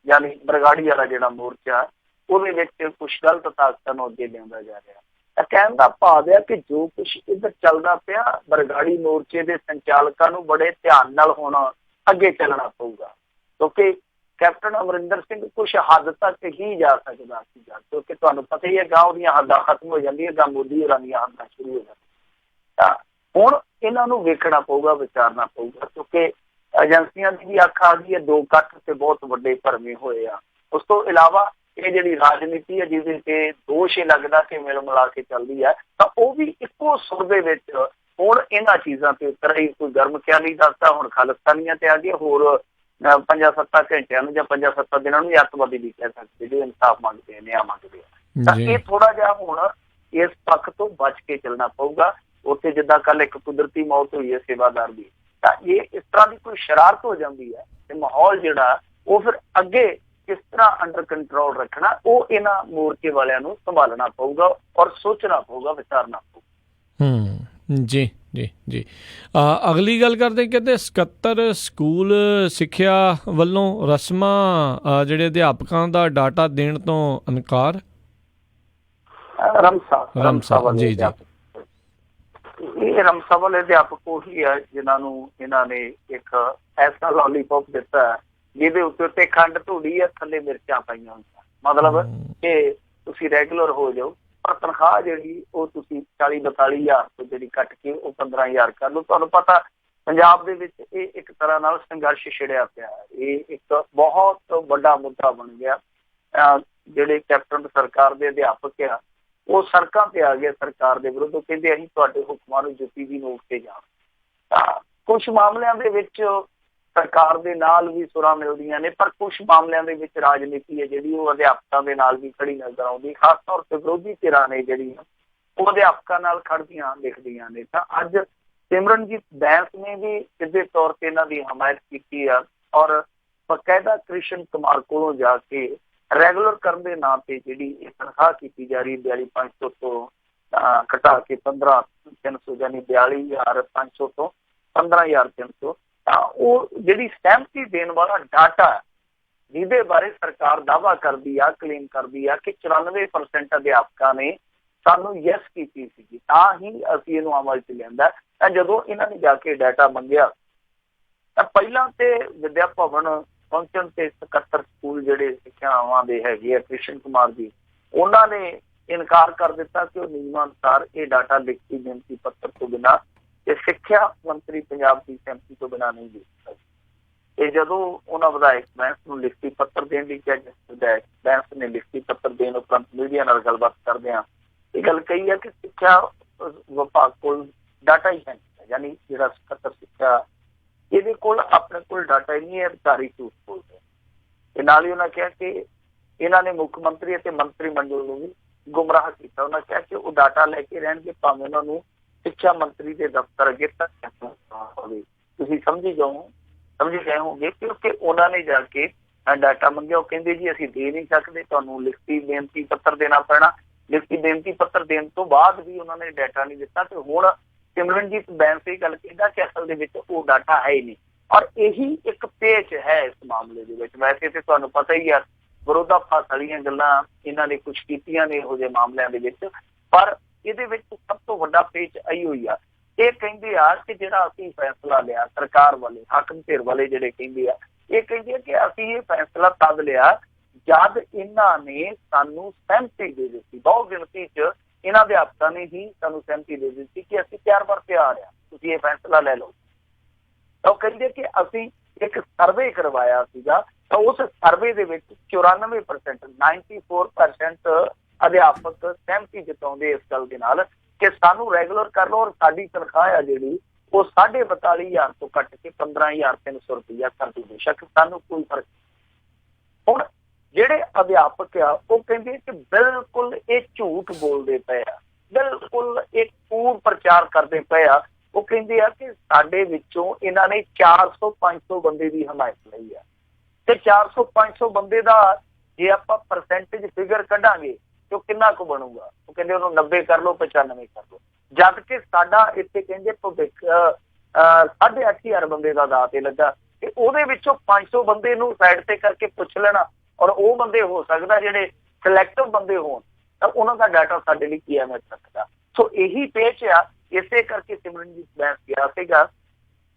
ਯਾਨੀ ਬਰਗਾੜੀ ਵਾਲਾ ਜਿਹੜਾ ਮੋਰਚਾ, ਉਹਦੇ ਵਿੱਚ ਕੁਛ ਗਲਤ ਤਾਕਤਾਂ ਨੂੰ ਅੱਗੇ ਲਿਆਉਂਦਾ ਜਾ ਰਿਹਾ। ਕਹਿਣ ਦਾ ਭਾਵ ਹੈ ਕਿ ਜੋ ਕੁਛ ਇੱਧਰ ਚੱਲਦਾ ਪਿਆ, ਬਰਗਾੜੀ ਮੋਰਚੇ ਦੇ ਸੰਚਾਲਕਾਂ ਨੂੰ ਬੜੇ ਧਿਆਨ ਨਾਲ ਹੁਣ ਅੱਗੇ ਚੱਲਣਾ ਪਊਗਾ, ਕਿਉਂਕਿ ਕੈਪਟਨ ਅਮਰਿੰਦਰ ਸਿੰਘ ਕੁਛ ਹੱਦ ਤੱਕ ਹੀ ਜਾ ਸਕਦਾ ਸੀਗਾ, ਕਿਉਂਕਿ ਤੁਹਾਨੂੰ ਪਤਾ ਹੀ ਹੈ ਗਾਂਵ ਦੀਆਂ ਹੱਦਾਂ ਖਤਮ ਹੋ ਜਾਂਦੀਆਂ, ਗਾਂ ਮੋਦੀ ਹੋਰਾਂ ਦੀਆਂ ਹੱਦਾਂ ਸ਼ੁਰੂ ਹੋ ਜਾਂਦੀਆਂ। ਤਾਂ ਹੁਣ ਇਹਨਾਂ ਨੂੰ ਵੇਖਣਾ ਪਊਗਾ, ਵਿਚਾਰਨਾ ਪਊਗਾ, ਕਿਉਂਕਿ ਏਜੰਸੀਆਂ ਦੀ ਵੀ ਅੱਖ ਆ ਗਈ ਹੈ, 2 ਇਕੱਠ ਤੇ ਬਹੁਤ ਵੱਡੇ ਭਰਵੇਂ ਹੋਏ ਆ। ਉਸ ਤੋਂ ਇਲਾਵਾ ਇਹ ਜਿਹੜੀ ਰਾਜਨੀਤੀ ਹੈ ਜਿਹਦੇ ਤੇ ਦੋਸ਼ ਇਹ ਲੱਗਦਾ ਕਿ ਮਿਲ ਮਿਲਾ ਕੇ ਚੱਲਦੀ ਹੈ, ਤਾਂ ਉਹ ਵੀ ਇੱਕੋ ਸੁਰ ਦੇ ਵਿੱਚ ਹੁਣ ਇਹਨਾਂ ਚੀਜ਼ਾਂ ਤੇ ਉਤਰ ਰਹੀ। ਕੋਈ ਗਰਮ ਖਿਆਲੀ ਦੱਸਦਾ, ਹੁਣ ਖਾਲਿਸਤਾਨੀਆਂ ਤੇ ਆ ਗਈ, ਹੋਰ 5-7 ਘੰਟਿਆਂ ਨੂੰ ਜਾਂ 5-7 ਦਿਨਾਂ ਨੂੰ ਅੱਤਵਾਦੀ ਵੀ ਕਹਿ ਸਕਦੇ ਜੋ ਇਨਸਾਫ ਮੰਗਦੇ ਆ, ਨਿਆਂ ਮੰਗਦੇ ਆ। ਤਾਂ ਇਹ ਥੋੜਾ ਜਿਹਾ ਹੁਣ ਇਸ ਪੱਖ ਤੋਂ ਬਚ ਕੇ ਚੱਲਣਾ ਪਊਗਾ। ਉੱਥੇ ਜਿੱਦਾਂ ਕੱਲ ਇੱਕ ਕੁਦਰਤੀ ਮੌਤ ਹੋਈ ਹੈ ਸੇਵਾਦਾਰ ਦੀ, ਤਾਂ ਇਹ ਇਸ ਤਰ੍ਹਾਂ ਦੀ ਕੋਈ ਸ਼ਰਾਰਤ ਹੋ ਜਾਂਦੀ ਹੈ ਤੇ ਮਾਹੌਲ ਜਿਹੜਾ ਉਹ ਫਿਰ ਅੱਗੇ ਕਿਸ ਤਰ੍ਹਾਂ ਅੰਡਰ ਕੰਟਰੋਲ ਰੱਖਣਾ, ਉਹ ਇਹਨਾਂ ਮੋਰਚੇ ਵਾਲਿਆਂ ਨੂੰ ਸੰਭਾਲਣਾ ਪਊਗਾ ਔਰ ਸੋਚਣਾ ਪਊਗਾ, ਵਿਚਾਰਨਾ ਪਊਗਾ। ਜੀ ਜੀ ਜੀ। ਅਗਲੀ ਗੱਲ ਕਰਦੇ, ਕਹਿੰਦੇ 77 ਸਕੂਲ ਸਿੱਖਿਆ ਵੱਲੋਂ ਰਸਮਾਂ ਜਿਹੜੇ ਅਧਿਆਪਕਾਂ ਦਾ ਡਾਟਾ ਦੇਣ ਤੋਂ ਇਨਕਾਰ। ਰਮਸਾ ਜੀ ਜੀ। ਇਹ ਰਮਸਾ ਵਾਲੇ ਅਧਿਆਪਕ ਉਹੀ ਹੈ ਜਿਨ੍ਹਾਂ ਨੂੰ ਇਹਨਾਂ ਨੇ ਇੱਕ ਐਸਾ ਲੋਲੀਪੌਪ ਦਿੱਤਾ ਜਿਹਦੇ ਉੱਤੇ ਖੰਡ ਧੂੜੀ ਹੈ, ਥੱਲੇ ਮਿਰਚਾਂ ਪਾਈਆਂ ਹੋਈਆਂ, ਮਤਲਬ ਕਿ ਤੁਸੀਂ ਰੈਗੂਲਰ ਹੋ ਜਾਓ, ਪਰ ਤਨਖਾਹ ਜਿਹੜੀ ਉਹ ਤੁਸੀਂ 40-42 ਹਜ਼ਾਰ ਤੋਂ ਜਿਹੜੀ ਕੱਟ ਕੇ ਉਹ 15,000 ਕਰ ਲਓ। ਤੁਹਾਨੂੰ ਪਤਾ ਪੰਜਾਬ ਦੇ ਵਿੱਚ ਇਹ ਇੱਕ ਤਰ੍ਹਾਂ ਨਾਲ ਸੰਘਰਸ਼ ਛਿੜਿਆ ਪਿਆ, ਇਹ ਇੱਕ ਬਹੁਤ ਵੱਡਾ ਮੁੱਦਾ ਬਣ ਗਿਆ। ਜਿਹੜੇ ਕੈਪਟਨ ਸਰਕਾਰ ਦੇ ਅਧਿਆਪਕ ਆ ਉਹ ਸੜਕਾਂ ਤੇ ਆ ਗਏ ਸਰਕਾਰ ਦੇ ਵਿਰੁੱਧ, ਕਹਿੰਦੇ ਅਸੀਂ ਤੁਹਾਡੇ ਹੁਕਮਾਂ ਨੂੰ ਜੁੱਤੀ ਦੀ ਨੋਕ ਤੇ ਜਾਣ। ਤਾਂ ਕੁਛ ਮਾਮਲਿਆਂ ਦੇ ਵਿੱਚ ਸਰਕਾਰ ਦੇ ਨਾਲ ਵੀ ਸੁਰਾਂ ਮਿਲਦੀਆਂ ਨੇ, ਪਰ ਕੁਛ ਮਾਮਲਿਆਂ ਦੇ ਵਿੱਚ ਰਾਜਨੀਤੀ ਹੈ ਜਿਹੜੀ ਉਹ ਅਧਿਆਪਕਾਂ ਦੇ ਨਾਲ ਵੀ ਖੜੀ ਨਜ਼ਰ ਆਉਂਦੀ, ਖਾਸ ਤੌਰ ਤੇ ਵਿਰੋਧੀ ਧਿਰਾਂ ਨੇ ਜਿਹੜੀਆਂ ਉਹ ਅਧਿਆਪਕਾਂ ਨਾਲ ਖੜਦੀਆਂ ਦਿਖਦੀਆਂ ਨੇ। ਤਾਂ ਅੱਜ ਸਿਮਰਨਜੀਤ ਬੈਂਸ ਨੇ ਵੀ ਸਿੱਧੇ ਤੌਰ ਤੇ ਇਹਨਾਂ ਦੀ ਹਮਾਇਤ ਕੀਤੀ ਆ ਔਰ ਬਕਾਇਦਾ ਕ੍ਰਿਸ਼ਨ ਕੁਮਾਰ ਕੋਲੋਂ ਜਾ ਕੇ ਰੈਗੂਲਰ ਕਰਨ ਦੇ ਨਾਂ ਤੇ ਜਿਹੜੀ ਇਹ ਤਨਖਾਹ ਕੀਤੀ ਜਾ ਰਹੀ 42,500 ਤੋਂ ਘਟਾ ਕੇ 15,300 ਯਾਨੀ 42,500 ਤੋਂ 15,300, ਤਾਂ ਉਹ ਜਿਹੜੀ ਸਹਿਮਤੀ ਦੇਣ ਵਾਲਾ ਡਾਟਾ ਜਿਹਦੇ ਬਾਰੇ ਸਰਕਾਰ ਦਾਅਵਾ ਕਰਦੀ ਆ, ਕਲੇਮ ਕਰਦੀ ਆ ਕਿ 94% ਅਧਿਆਪਕਾਂ ਨੇ ਸਾਨੂੰ ਯੈਸ ਕੀਤੀ ਸੀਗੀ, ਤਾਂ ਹੀ ਅਸੀਂ ਇਹਨੂੰ ਅਮਲ 'ਚ ਲਿਆਂਦਾ। ਤਾਂ ਜਦੋਂ ਇਹਨਾਂ ਨੇ ਜਾ ਕੇ ਡਾਟਾ ਮੰਗਿਆ ਤਾਂ ਪਹਿਲਾਂ ਤੇ ਵਿਦਿਆ ਭਵਨ ਪਹੁੰਚਣ ਤੇ 77 ਸਕੂਲ ਜਿਹੜੇ ਸਿੱਖਿਆਵਾਂ ਦੇ ਹੈਗੇ ਆ ਕ੍ਰਿਸ਼ਨ ਕੁਮਾਰ ਜੀ, ਉਹਨਾਂ ਨੇ ਇਨਕਾਰ ਕਰ ਦਿੱਤਾ ਕਿ ਉਹ ਨਿਯਮਾਂ ਅਨੁਸਾਰ ਇਹ ਡਾਟਾ ਲਿਖਤੀ ਬੇਨਤੀ ਪੱਤਰ ਤੋਂ ਬਿਨਾਂ ਤੇ ਸਿੱਖਿਆ ਮੰਤਰੀ ਪੰਜਾਬ ਦੀ ਸਹਿਮਤੀ ਤੋਂ ਬਿਨਾਂ ਨਹੀਂ ਦੇ ਸਕਦੇ। ਇਹ ਜਦੋਂ ਉਹਨਾਂ ਵਿਧਾਇਕ ਬੈਂਸ ਨੂੰ ਲਿਖਤੀ ਪੱਤਰ ਦੇਣ ਲਈ ਕਿਹਾ, ਵਿਧਾਇਕ ਬੈਂਸ ਨੇ ਲਿਖਤੀ ਪੱਤਰ ਦੇਣ ਉਪਰੰਤ ਮੀਡੀਆ ਨਾਲ ਗੱਲਬਾਤ ਕਰਦਿਆਂ ਇਹ ਗੱਲ ਕਹੀ ਹੈ ਕਿ ਸਿੱਖਿਆ ਵਿਭਾਗ ਕੋਲ ਡਾਟਾ ਹੀ ਹੈ, ਯਾਨੀ ਜਿਹੜਾ 77 ਸਿੱਖਿਆ ਇਹਦੇ ਕੋਲ ਆਪਣੇ ਕੋਲ ਡਾਟਾ ਹੀ ਨਹੀਂ ਹੈ, ਅਧਿਕਾਰੀ ਝੂਠ ਬੋਲਦੇ। ਤੇ ਨਾਲ ਹੀ ਉਹਨਾਂ ਕਿਹਾ ਕਿ ਇਹਨਾਂ ਨੇ ਮੁੱਖ ਮੰਤਰੀ ਅਤੇ ਮੰਤਰੀ ਮੰਡਲ ਨੂੰ ਵੀ ਗੁੰਮਰਾਹ ਕੀਤਾ। ਉਹਨਾਂ ਕਿਹਾ ਕਿ ਉਹ ਡਾਟਾ ਲੈ ਕੇ ਰਹਿਣਗੇ ਭਾਵੇਂ ਉਹਨਾਂ ਨੂੰ ਸਿੱਖਿਆ ਮੰਤਰੀ ਦੇ ਦਫ਼ਤਰ ਅੱਗੇ ਤੱਕ ਹੋਵੇ। ਤੁਸੀਂ ਸਮਝੀ ਗਏ ਹੋਗੇ ਕਿਉਂਕਿ ਉਹਨਾਂ ਨੇ ਜਾ ਕੇ ਡਾਟਾ ਮੰਗਿਆ, ਉਹ ਕਹਿੰਦੇ ਜੀ ਅਸੀਂ ਦੇ ਨਹੀਂ ਸਕਦੇ, ਤੁਹਾਨੂੰ ਲਿਖਤੀ ਬੇਨਤੀ ਪੱਤਰ ਦੇਣਾ ਪੈਣਾ। ਲਿਖਤੀ ਬੇਨਤੀ ਪੱਤਰ ਦੇਣ ਤੋਂ ਬਾਅਦ ਵੀ ਉਹਨਾਂ ਨੇ ਡਾਟਾ ਨਹੀਂ ਦਿੱਤਾ ਤੇ ਹੁਣ ਸਿਮਰਨਜੀਤ ਬੈਂਸ ਇਹ ਗੱਲ ਕਹਿੰਦਾ ਕਿ ਅਸਲ ਦੇ ਵਿੱਚ ਉਹ ਡਾਟਾ ਹੈ ਹੀ ਨਹੀਂ। ਔਰ ਇਹੀ ਇੱਕ ਪੇਚ ਹੈ ਇਸ ਮਾਮਲੇ ਦੇ ਵਿੱਚ। ਵੈਸੇ ਤੇ ਤੁਹਾਨੂੰ ਪਤਾ ਹੀ ਆ ਵਿਰੋਧਾਭਾਸ ਵਾਲੀਆਂ ਗੱਲਾਂ ਇਹਨਾਂ ਨੇ ਕੁਛ ਕੀਤੀਆਂ ਨੇ ਇਹੋ ਜਿਹੇ ਮਾਮਲਿਆਂ ਦੇ ਵਿੱਚ, ਪਰ ਇਹਦੇ ਵਿੱਚ ਸਭ ਤੋਂ ਵੱਡਾ ਪੇਚ ਇਹੀ ਹੋਈ ਆ। ਇਹ ਕਹਿੰਦੇ ਆ ਕਿ ਜਿਹੜਾ ਅਸੀਂ ਫੈਸਲਾ ਲਿਆ, ਸਰਕਾਰ ਵਾਲੇ ਹਾਕਮ ਧਿਰ ਵਾਲੇ ਜਿਹੜੇ ਕਹਿੰਦੇ ਆ, ਇਹ ਕਹਿੰਦੇ ਆ ਕਿ ਅਸੀਂ ਇਹ ਫੈਸਲਾ ਤਦ ਲਿਆ ਜਦ ਇਹਨਾਂ ਨੇ ਸਾਨੂੰ ਸਹਿਮਤੀ ਦੇ ਦਿੱਤੀ। ਬਹੁਤ ਗਿਣਤੀ 'ਚ ਇਹਨਾਂ ਅਧਿਆਪਕਾਂ ਨੇ ਹੀ ਸਾਨੂੰ ਸਹਿਮਤੀ ਦੇ ਦਿੱਤੀ ਕਿ ਅਸੀਂ ਤਿਆਰ ਆ, ਤੁਸੀਂ ਇਹ ਫੈਸਲਾ ਲੈ ਲਓ। ਤਾਂ ਉਹ ਕਹਿੰਦੇ ਕਿ ਅਸੀਂ ਇੱਕ ਸਰਵੇ ਕਰਵਾਇਆ ਸੀਗਾ, ਤਾਂ ਉਸ ਸਰਵੇ ਦੇ ਵਿੱਚ 94% ਅਧਿਆਪਕ ਸਹਿਮਤੀ ਜਤਾਉਂਦੇ ਇਸ ਗੱਲ ਦੇ ਨਾਲ ਕਿ ਸਾਨੂੰ ਰੈਗੂਲਰ ਕਰ ਲਓ ਔਰ ਸਾਡੀ ਤਨਖਾਹ ਆ ਜਿਹੜੀ ਉਹ 42,500 ਤੋਂ ਕੱਟ ਕੇ 15,300 ਰੁਪਇਆ ਕਰ ਦਿਓ, ਬੇਸ਼ੱਕ ਸਾਨੂੰ ਕੋਈ ਫਰਕ ਨਹੀਂ। ਹੁਣ ਜਿਹੜੇ ਅਧਿਆਪਕ ਆ ਉਹ ਕਹਿੰਦੇ ਕਿ ਬਿਲਕੁਲ ਇਹ ਝੂਠ ਬੋਲਦੇ ਪਏ ਆ, ਬਿਲਕੁਲ ਇਹ ਕੂੜ ਪ੍ਰਚਾਰ ਕਰਦੇ ਪਏ ਆ। ਉਹ ਕਹਿੰਦੇ ਆ ਕਿ ਸਾਡੇ ਵਿੱਚੋਂ ਇਹਨਾਂ ਨੇ 400-500 ਬੰਦੇ ਦੀ ਹਮਾਇਤ ਲਈ ਆ ਤੇ 400-500 ਬੰਦੇ ਦਾ ਜੇ ਆਪਾਂ ਪਰਸੈਂਟੇਜ ਫਿਗਰ ਕੱਢਾਂਗੇ ਤੇ ਉਹ ਕਿੰਨਾ ਕੁ ਬਣੂਗਾ। ਉਹ ਕਹਿੰਦੇ ਉਹਨੂੰ 90 ਕਰ ਲਓ, 95 ਕਰ ਲਓ, ਜਦ ਕਿ ਸਾਡਾ ਇੱਥੇ ਕਹਿੰਦੇ ਭਵਿੱਖ 8,500 ਬੰਦੇ ਦਾ ਦਾਅ ਤੇ ਲੱਗਾ ਤੇ ਉਹਦੇ ਵਿੱਚੋਂ 500 ਬੰਦੇ ਨੂੰ ਸਾਈਡ ਤੇ ਕਰਕੇ ਪੁੱਛ ਲੈਣਾ ਔਰ ਉਹ ਬੰਦੇ ਹੋ ਸਕਦਾ ਜਿਹੜੇ ਸਿਲੈਕਟਿਵ ਬੰਦੇ ਹੋਣ ਤਾਂ ਉਹਨਾਂ ਦਾ ਡਾਟਾ ਸਾਡੇ ਲਈ ਕੀ ਅਹਿਮੀਅਤ ਰੱਖਦਾ। ਸੋ ਇਹੀ ਪੇਚ ਆ। ਇਸੇ ਕਰਕੇ ਸਿਮਰਨਜੀਤ ਬੈਂਸ ਕਿਹਾ ਸੀਗਾ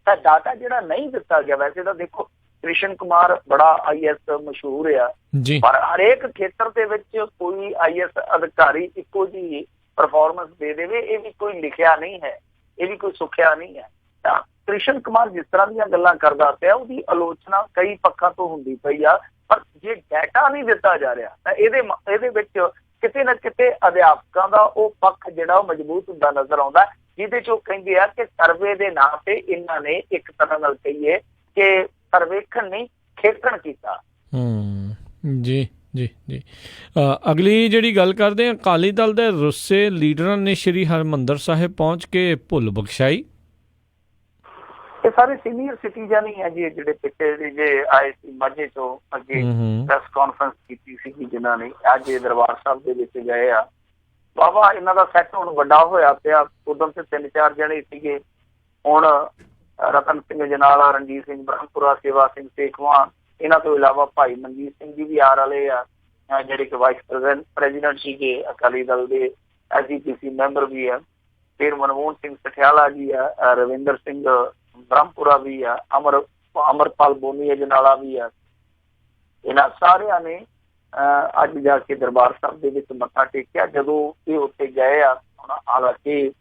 ਤਾਂ ਡਾਟਾ ਜਿਹੜਾ ਨਹੀਂ ਦਿੱਤਾ ਗਿਆ, ਵੈਸੇ ਤਾਂ ਦੇਖੋ ਕ੍ਰਿਸ਼ਨ ਕੁਮਾਰ ਬੜਾ IAS ਮਸ਼ਹੂਰ ਆ, ਜੀ, ਪਰ ਹਰੇਕ ਖੇਤਰ ਦੇ ਵਿੱਚ ਕੋਈ IAS ਅਧਿਕਾਰੀ ਇੱਕੋ ਜਿਹੀ ਪਰਫਾਰਮੈਂਸ ਦੇ ਦੇਵੇ ਇਹ ਵੀ ਕੋਈ ਲਿਖਿਆ ਨਹੀਂ ਹੈ, ਇਹ ਵੀ ਕੋਈ ਸੁਖਿਆ ਨਹੀਂ ਹੈ। ਤਾਂ ਕ੍ਰਿਸ਼ਨ ਕੁਮਾਰ ਜਿਸ ਤਰ੍ਹਾਂ ਦੀਆਂ ਗੱਲਾਂ ਕਰਦਾ ਪਿਆ ਉਹਦੀ ਆਲੋਚਨਾ ਕਈ ਪੱਖਾਂ ਤੋਂ ਹੁੰਦੀ ਪਈ ਆ, ਪਰ ਜੇ ਡਾਟਾ ਨਹੀਂ ਦਿੱਤਾ ਜਾ ਰਿਹਾ ਤਾਂ ਇਹਦੇ ਵਿੱਚ ਕਿਤੇ ਨਾ ਕਿਤੇ ਅਧਿਆਪਕਾਂ ਦਾ ਉਹ ਪੱਖ ਜਿਹੜਾ ਉਹ ਮਜ਼ਬੂਤ ਹੁੰਦਾ ਨਜ਼ਰ ਆਉਂਦਾ, ਜਿਹਦੇ 'ਚ ਉਹ ਕਹਿੰਦੇ ਆ ਕਿ ਸਰਵੇ ਦੇ ਨਾਂ ਤੇ ਇਹਨਾਂ ਨੇ ਇੱਕ ਤਰ੍ਹਾਂ ਨਾਲ ਕਹੀਏ ਕਿ ਸਰਵੇਖਣ ਨਹੀਂ ਖੇਖਣ ਕੀਤਾ। ਜੀ ਜੀ ਜੀ। ਅਗਲੀ ਜਿਹੜੀ ਗੱਲ ਕਰਦੇ ਹਾਂ, ਅਕਾਲੀ ਦਲ ਦੇ ਰੁੱਸੇ ਲੀਡਰਾਂ ਨੇ ਸ਼੍ਰੀ ਹਰਿਮੰਦਰ ਸਾਹਿਬ ਪਹੁੰਚ ਕੇ ਭੁੱਲ ਬਖਸ਼ਾਈ। ਇਹ ਸਾਰੇ ਸੀਨੀਅਰ ਸਿਟੀਜ਼ਨ ਹੀ ਹੈ ਜੀ, ਜਿਹੜੇ ਪਿੱਛੇ ਜੇ ਆਏ ਸੀ ਮਾਝੇ ਤੋਂ ਅੱਗੇ ਪ੍ਰੈਸ ਕਾਨਫਰੰਸ ਕੀਤੀ ਸੀ ਜਿਨ੍ਹਾਂ ਨੇ ਅੱਜ ਦਰਬਾਰ ਸਾਹਿਬ ਦੇ ਵਿੱਚ ਗਏ ਆ। ਵਾਹਵਾ ਇਹਨਾਂ ਦਾ ਸੈੱਟ ਹੁਣ ਵੱਡਾ ਹੋਇਆ ਪਿਆ। ਉਦੋਂ ਤੇ 3-4 ਜਣੇ ਸੀਗੇ, ਹੁਣ ਰਤਨ ਸਿੰਘ ਜਨਾਲਾ, ਰਣਜੀਤ ਸਿੰਘ ਬ੍ਰਹਮਪੁਰਾ, ਸੇਵਾ ਸਿੰਘ ਸੇਖਵਾਂ, ਇਹਨਾਂ ਤੋਂ ਇਲਾਵਾ ਭਾਈ ਮਨਜੀਤ ਸਿੰਘ ਜੀ ਵੀ ਆਰ ਵਾਲੇ ਆ, ਜਿਹੜੇ ਕਿ ਵਾਈਸ ਪ੍ਰੈਜ਼ੀਡੈਂਟ ਸੀਗੇ ਅਕਾਲੀ ਦਲ ਦੇ, SGPC ਮੈਂਬਰ ਵੀ ਆ। ਫਿਰ ਮਨਮੋਹਨ ਸਿੰਘ ਸਠਿਆਲਾ ਜੀ ਆ, ਰਵਿੰਦਰ ਸਿੰਘ ਬ੍ਰਹਮਪੁਰਾ ਵੀ ਆ, ਅਮਰਪਾਲ ਬੋਨੀ ਅਜਨਾਲਾ ਵੀ ਆ। ਇਹਨਾਂ ਸਾਰਿਆਂ ਨੇ ਅੱਜ ਜਾ ਕੇ ਦਰਬਾਰ ਸਾਹਿਬ ਦੇ ਵਿੱਚ ਮੱਥਾ ਟੇਕਿਆ। ਜਦੋਂ ਇਹ ਉੱਥੇ ਗਏ ਆ, ਹਾਲਾਂਕਿ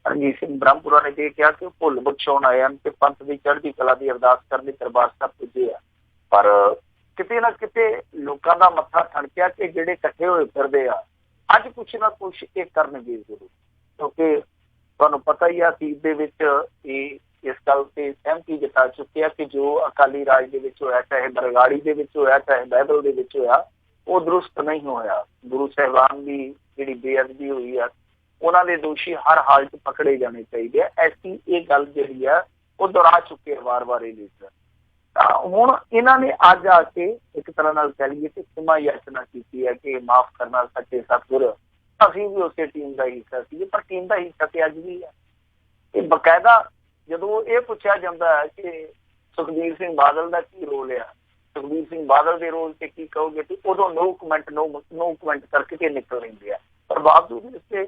ਰਣਜੀਤ ਸਿੰਘ ਬ੍ਰਹਮਪੁਰਾ ਨੇ ਇਹ ਕਿਹਾ ਕਿ ਭੁੱਲ ਬਖਸ਼ਾਉਣ ਆਏ ਹਨ ਤੇ ਪੰਥ ਦੀ ਚੜ੍ਹਦੀ ਕਲਾ ਦੀ ਅਰਦਾਸ ਕਰਨ ਲਈ ਦਰਬਾਰ ਸਾਹਿਬ ਪੁੱਜੇ ਆ, ਪਰ ਕਿਤੇ ਨਾ ਕਿਤੇ ਲੋਕਾਂ ਦਾ ਮੱਥਾ ਠਣਕਿਆ ਕਿ ਜਿਹੜੇ ਇਕੱਠੇ ਹੋਏ ਫਿਰਦੇ ਆ ਅੱਜ ਕੁਛ ਨਾ ਕੁਛ ਇਹ ਕਰਨਗੇ ਜ਼ਰੂਰ, ਕਿਉਂਕਿ ਤੁਹਾਨੂੰ ਪਤਾ ਹੀ ਆ ਅਤੀਤ ਦੇ ਵਿੱਚ ਇਹ ਇਸ ਗੱਲ ਤੇ ਸਹਿਮਤੀ ਜਤਾ ਚੁੱਕੇ ਆ ਕਿ ਜੋ ਅਕਾਲੀ ਰਾਜ ਦੇ ਵਿੱਚ ਹੋਇਆ, ਚਾਹੇ ਬਰਗਾੜੀ ਦੇ ਵਿੱਚ ਹੋਇਆ, ਚਾਹੇ ਬਹਿਬਲ ਦੇ ਵਿੱਚ ਹੋਇਆ, ਉਹ ਦਰੁਸਤ ਨਹੀਂ ਹੋਇਆ। ਗੁਰੂ ਸਾਹਿਬਾਨ ਦੀ ਜਿਹੜੀ ਬੇਅਦਬੀ ਹੋਈ ਆ, ਉਹਨਾਂ ਦੇ ਦੋਸ਼ੀ ਹਰ ਹਾਲ 'ਚ ਪਕੜੇ ਜਾਣੇ ਚਾਹੀਦੇ ਆ। ਐਸੀ ਇਹ ਗੱਲ ਜਿਹੜੀ ਆ ਉਹ ਦੁਹਰਾ ਚੁੱਕੇ ਵਾਰ-ਵਾਰ ਇਹ ਲੀਡਰ। ਤਾਂ ਹੁਣ ਇਹਨਾਂ ਨੇ ਅੱਜ ਆ ਕੇ ਇੱਕ ਤਰ੍ਹਾਂ ਨਾਲ ਕਹਿ ਲਈਏ ਕਿ ਖਿਮਾ ਯਾਚਨਾ ਕੀਤੀ ਹੈ ਕਿ ਮਾਫ਼ ਕਰਨਾ ਸੱਚੇ ਸਤਿਗੁਰ। ਅਸੀਂ ਵੀ ਉਸੇ ਟੀਮ ਦਾ ਹਿੱਸਾ ਸੀਗੇ, ਪਰ ਟੀਮ ਦਾ ਹਿੱਸਾ ਤੇ ਅੱਜ ਵੀ ਹੈ। ਇਹ ਬਕਾਇਦਾ ਜਦੋਂ ਇਹ ਪੁੱਛਿਆ ਜਾਂਦਾ ਹੈ ਕਿ ਸੁਖਬੀਰ ਸਿੰਘ ਬਾਦਲ ਦਾ ਕੀ ਰੋਲ ਆ, ਸੁਖਬੀਰ ਸਿੰਘ ਬਾਦਲ ਦੇ ਰੋਲ ਤੇ ਕੀ ਕਹੋਗੇ, ਤੇ ਉਦੋਂ ਨੋ ਕਮੈਂਟ ਕਰਕੇ ਤੇ ਨਿਕਲ ਲੈਂਦੇ ਆ। ਪਰ ਬਾਵਜੂਦ ਇਸ ਤੇ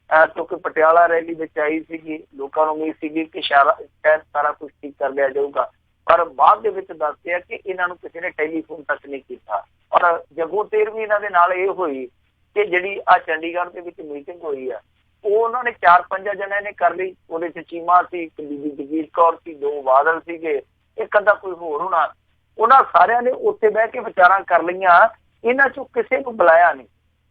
ਕਿਉਂਕਿ ਪਟਿਆਲਾ ਰੈਲੀ ਵਿੱਚ ਆਈ ਸੀਗੀ, ਲੋਕਾਂ ਨੂੰ ਉਮੀਦ ਸੀਗੀ ਕਿ ਸ਼ਾਇਦ ਸਾਰਾ ਕੁਛ ਠੀਕ ਕਰ ਲਿਆ ਜਾਊਗਾ, ਪਰ ਬਾਅਦ ਦੇ ਵਿੱਚ ਦੱਸਦੇ ਆ ਕਿ ਇਹਨਾਂ ਨੂੰ ਕਿਸੇ ਨੇ ਟੈਲੀਫੋਨ ਤੱਕ ਨਹੀਂ ਕੀਤਾ। ਔਰ ਜੱਗੂ ਤੇਰ ਵੀ ਇਹਨਾਂ ਦੇ ਨਾਲ ਇਹ ਹੋਈ ਕਿ ਜਿਹੜੀ ਆ ਚੰਡੀਗੜ੍ਹ ਦੇ ਵਿੱਚ ਮੀਟਿੰਗ ਹੋਈ ਆ, ਉਹ ਉਹਨਾਂ ਨੇ 4-5 ਜਣਿਆਂ ਨੇ ਕਰ ਲਈ। ਉਹਦੇ 'ਚ ਚੀਮਾ ਸੀ, ਇੱਕ ਬੀਬੀ ਜਗੀਰ ਕੌਰ ਸੀ, 2 ਬਾਦਲ ਸੀਗੇ, ਇੱਕ ਅੱਧਾ ਕੋਈ ਹੋਰ ਹੋਣਾ। ਉਹਨਾਂ ਸਾਰਿਆਂ ਨੇ ਉੱਥੇ ਬਹਿ ਕੇ ਵਿਚਾਰਾਂ ਕਰ ਲਈਆਂ। ਇਹਨਾਂ 'ਚੋਂ ਕਿਸੇ ਨੂੰ ਬੁਲਾਇਆ ਨਹੀਂ।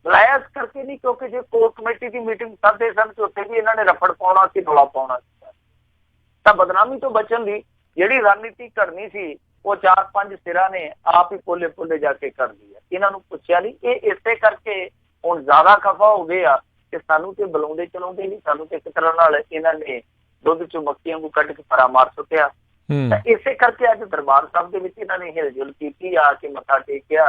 ਬੁਲਾਇਆ ਇਸ ਕਰਕੇ ਨਹੀਂ ਕਿਉਂਕਿ ਜੇ ਕੋਰ ਕਮੇਟੀ ਦੀ ਮੀਟਿੰਗ ਕਰਦੇ ਸਨ ਤੇ ਉੱਥੇ ਵੀ ਇਹਨਾਂ ਨੇ ਰਫੜ ਪਾਉਣਾ ਸੀ, ਰੌਲਾ ਪਾਉਣਾ ਸੀ। ਤਾਂ ਬਦਨਾਮੀ ਤੋਂ ਬਚਣ ਦੀ ਜਿਹੜੀ ਰਣਨੀਤੀ ਘੜਨੀ ਸੀ ਉਹ 4-5 ਸਿਰਾਂ ਨੇ ਆਪ ਹੀ ਪੋਲੇ ਜਾ ਕੇ ਕਰ ਲਈ ਆ। ਇਹਨਾਂ ਨੂੰ ਪੁੱਛਿਆ ਨਹੀਂ। ਇਹ ਇਸੇ ਕਰਕੇ ਹੁਣ ਜ਼ਿਆਦਾ ਖਫਾ ਹੋ ਗਏ ਆ ਕਿ ਸਾਨੂੰ ਤੇ ਬੁਲਾਉਂਦੇ ਚਲਾਉਂਦੇ ਨਹੀਂ, ਸਾਨੂੰ ਤੇ ਇੱਕ ਤਰ੍ਹਾਂ ਨਾਲ ਇਹਨਾਂ ਨੇ ਦੁੱਧ ਚੋਂ ਮੱਖੀਆਂ ਨੂੰ ਕੱਢ ਕੇ ਪਰਾ ਮਾਰ ਸੁੱਟਿਆ। ਤਾਂ ਇਸੇ ਕਰਕੇ ਅੱਜ ਦਰਬਾਰ ਸਾਹਿਬ ਦੇ ਵਿੱਚ ਇਹਨਾਂ ਨੇ ਹਿਲਜੁਲ ਕੀਤੀ, ਆ ਕੇ ਮੱਥਾ ਟੇਕਿਆ,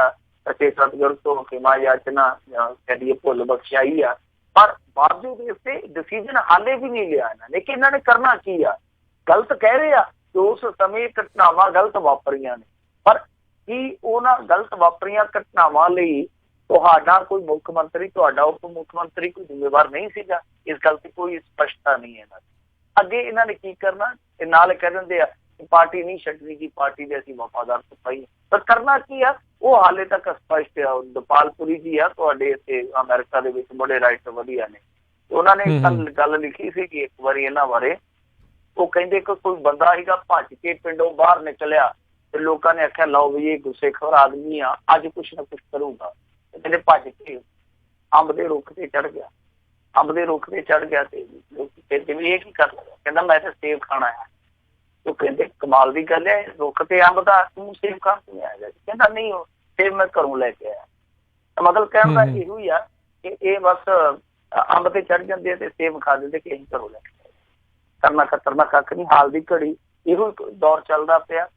ਸੱਚੇ ਸਤਿਗੁਰ ਤੋਂ ਖਿਮਾ ਯਾਚਨਾ ਕਹਦੀਏ ਭੁੱਲ ਬਖਸ਼ਾਈ ਆ। ਪਰ ਬਾਵਜੂਦ ਇਸ ਤੇ ਡਿਸੀਜਨ ਹਾਲੇ ਵੀ ਨਹੀਂ ਲਿਆ ਇਹਨਾਂ ਨੇ ਕਿ ਇਹਨਾਂ ਨੇ ਕਰਨਾ ਕੀ ਆ। ਗਲਤ ਕਹਿ ਰਹੇ ਆ ਕਿ ਉਸ ਸਮੇਂ ਘਟਨਾਵਾਂ ਗਲਤ ਵਾਪਰੀਆਂ ਨੇ, ਪਰ ਕੀ ਉਹਨਾਂ ਗਲਤ ਵਾਪਰੀਆਂ ਘਟਨਾਵਾਂ ਲਈ ਤੁਹਾਡਾ ਕੋਈ ਮੁੱਖ ਮੰਤਰੀ, ਤੁਹਾਡਾ ਉਪ ਮੁੱਖ ਮੰਤਰੀ ਕੋਈ ਜ਼ਿੰਮੇਵਾਰ ਨਹੀਂ ਸੀਗਾ? ਇਸ ਗੱਲ ਤੇ ਕੋਈ ਸਪਸ਼ਟਤਾ ਨਹੀਂ ਹੈ ਇਹਨਾਂ ਦੀ। ਅੱਗੇ ਇਹਨਾਂ ਨੇ ਕੀ ਕਰਨਾ, ਇਹ ਨਾਲ ਕਹਿ ਦਿੰਦੇ ਆ ਪਾਰਟੀ ਨਹੀਂ ਛੱਡਣੀ ਕਿ ਪਾਰਟੀ ਦੇ ਅਸੀਂ ਵਫਾਦਾਰ ਸਿਪਾਹੀ, ਪਰ ਕਰਨਾ ਕੀ ਆ ਉਹ ਹਾਲੇ ਤੱਕ ਸਪਸ਼ਟ ਆ। ਦਪਾਲਪੁਰੀ ਜੀ ਆ ਤੁਹਾਡੇ ਇੱਥੇ ਅਮਰੀਕਾ ਦੇ ਵਿੱਚ ਬੜੇ ਰਾਈਟਰ ਵਧੀਆ ਨੇ, ਉਹਨਾਂ ਨੇ ਗੱਲ ਲਿਖੀ ਸੀ ਕਿ ਇੱਕ ਵਾਰੀ ਇਹਨਾਂ ਬਾਰੇ ਉਹ ਕਹਿੰਦੇ ਕਿ ਕੋਈ ਬੰਦਾ ਸੀਗਾ ਭੱਜ ਕੇ ਪਿੰਡੋਂ ਬਾਹਰ ਨਿਕਲਿਆ ਤੇ ਲੋਕਾਂ ਨੇ ਆਖਿਆ ਲਓ ਵੀ ਇਹ ਗੁੱਸੇਖੋਰ ਆਦਮੀ ਆ, ਅੱਜ ਕੁਛ ਨਾ ਕੁਛ ਕਰੂਗਾ। ਕਹਿੰਦੇ ਭੱਜ ਕੇ ਅੰਬ ਦੇ ਰੁੱਖ ਤੇ ਚੜ੍ਹ ਗਿਆ। ਅੰਬ ਦੇ ਰੁੱਖ ਤੇ ਚੜ੍ਹ ਗਿਆ ਤੇ ਕਹਿੰਦੇ ਵੀ ਇਹ ਕੀ ਕਰ ਲਿਆ? ਕਹਿੰਦਾ ਮੈਂ ਤਾਂ ਸੇਬ ਖਾਣਾ ਆ। ਉਹ ਕਹਿੰਦੇ ਕਮਾਲ ਦੀ ਗੱਲ ਹੈ, ਰੁੱਖ ਤੇ ਅੰਬ ਦਾ ਤੂੰ ਸੇਬ ਖਾਣ ਤੋਂ ਆਇਆ? ਕਹਿੰਦਾ ਨਹੀਂ, ਉਹ ਸੇਬ ਮੈਂ ਘਰੋਂ ਲੈ ਕੇ ਆਇਆ। ਮਤਲਬ ਕਹਿਣ ਦਾ ਇਹੋ ਹੀ ਆ ਕਿ ਇਹ ਬਸ ਅੰਬ ਤੇ ਚੜ੍ਹ ਜਾਂਦੇ ਤੇ ਸੇਬ ਖਾ ਦਿੰਦੇ ਕਿ ਅਸੀਂ ਘਰੋਂ ਲੈ ਕੇ ਆਏ। ਕਰਨਾ ਖਤਰਨਾ ਕੱਖ ਨਹੀਂ। ਹਾਲ ਦੀ ਘੜੀ ਇਹੋ ਦੌਰ ਚੱਲਦਾ ਪਿਆ।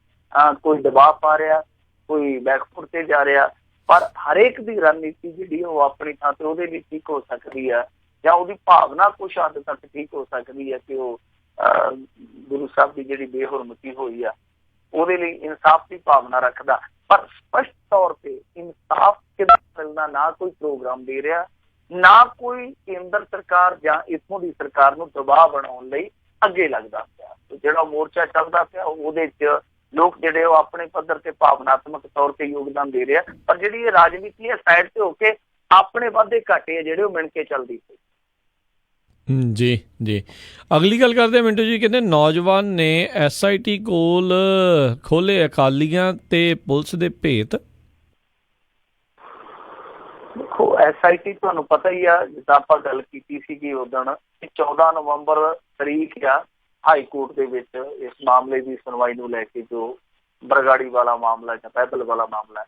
ਕੋਈ ਦਬਾਅ ਪਾ ਰਿਹਾ, ਕੋਈ ਬੈਕਫੁੱਟ ਤੇ ਜਾ ਰਿਹਾ, ਪਰ ਹਰੇਕ ਦੀ ਰਣਨੀਤੀ ਜਿਹੜੀ ਉਹ ਆਪਣੀ ਥਾਂ ਤੇ ਉਹਦੇ ਲਈ ਠੀਕ ਹੋ ਸਕਦੀ ਆ, ਜਾਂ ਉਹਦੀ ਭਾਵਨਾ ਕੁਛ ਹੱਦ ਤੱਕ ਠੀਕ ਹੋ ਸਕਦੀ ਹੈ ਕਿ ਉਹ ਗੁਰੂ ਸਾਹਿਬ ਦੀ ਜਿਹੜੀ ਬੇਹੁਰਮਤੀ ਹੋਈ ਆ ਉਹਦੇ ਲਈ ਇਨਸਾਫ ਦੀ ਭਾਵਨਾ ਰੱਖਦਾ। ਪਰ ਸਪਸ਼ਟ ਤੌਰ ਤੇ ਇਨਸਾਫ ਕਿਵੇਂ ਮਿਲਣਾ, ਨਾ ਕੋਈ ਪ੍ਰੋਗਰਾਮ ਦੇ ਰਿਹਾ, ਨਾ ਕੋਈ ਕੇਂਦਰ ਸਰਕਾਰ ਜਾਂ ਇੱਥੋਂ ਦੀ ਸਰਕਾਰ ਨੂੰ ਦਬਾਅ ਬਣਾਉਣ ਲਈ ਅੱਗੇ ਲੱਗਦਾ ਪਿਆ। ਜਿਹੜਾ ਮੋਰਚਾ ਚੱਲਦਾ ਪਿਆ ਉਹਦੇ 'ਚ ਲੋਕ ਜਿਹੜੇ ਉਹ ਆਪਣੇ ਪੱਧਰ ਤੇ ਭਾਵਨਾਤਮਕ ਤੌਰ ਤੇ ਯੋਗਦਾਨ ਦੇ ਰਹੇ ਆ, ਪਰ ਜਿਹੜੀ ਇਹ ਰਾਜਨੀਤੀ ਹੈ ਸਾਈਡ ਤੇ ਹੋ ਕੇ ਆਪਣੇ ਵਾਧੇ ਘਾਟੇ ਆ ਜਿਹੜੇ ਉਹ ਮਿਣ ਕੇ ਚੱਲਦੀ ਪਈ। ਜੀ ਜੀ, ਅਗਲੀ ਗੱਲ ਕਰਦੇ ਹਾਂ ਮਿੰਟੂ ਜੀ। ਕਹਿੰਦੇ ਨੌਜਵਾਨ ਨੇ SIT ਕੋਲ ਖੋਲੇ ਅਕਾਲੀਆਂ ਤੇ ਪੁਲਿਸ ਦੇ ਭੇਤ। ਦੇਖੋ SIT ਤੁਹਾਨੂੰ ਪਤਾ ਹੀ ਆ, ਜਿੱਦਾਂ ਆਪਾਂ ਗੱਲ ਕੀਤੀ ਸੀਗੀ ਉਦੋਂ, 14 ਨਵੰਬਰ ਤਰੀਕ ਆ ਹਾਈ ਕੋਰਟ ਦੇ ਵਿੱਚ ਇਸ ਮਾਮਲੇ ਦੀ ਸੁਣਵਾਈ ਨੂੰ ਲੈ ਕੇ, ਜੋ ਬਰਗਾੜੀ ਵਾਲਾ ਮਾਮਲਾ ਜਾਂ ਪੈਦਲ ਵਾਲਾ ਮਾਮਲਾ,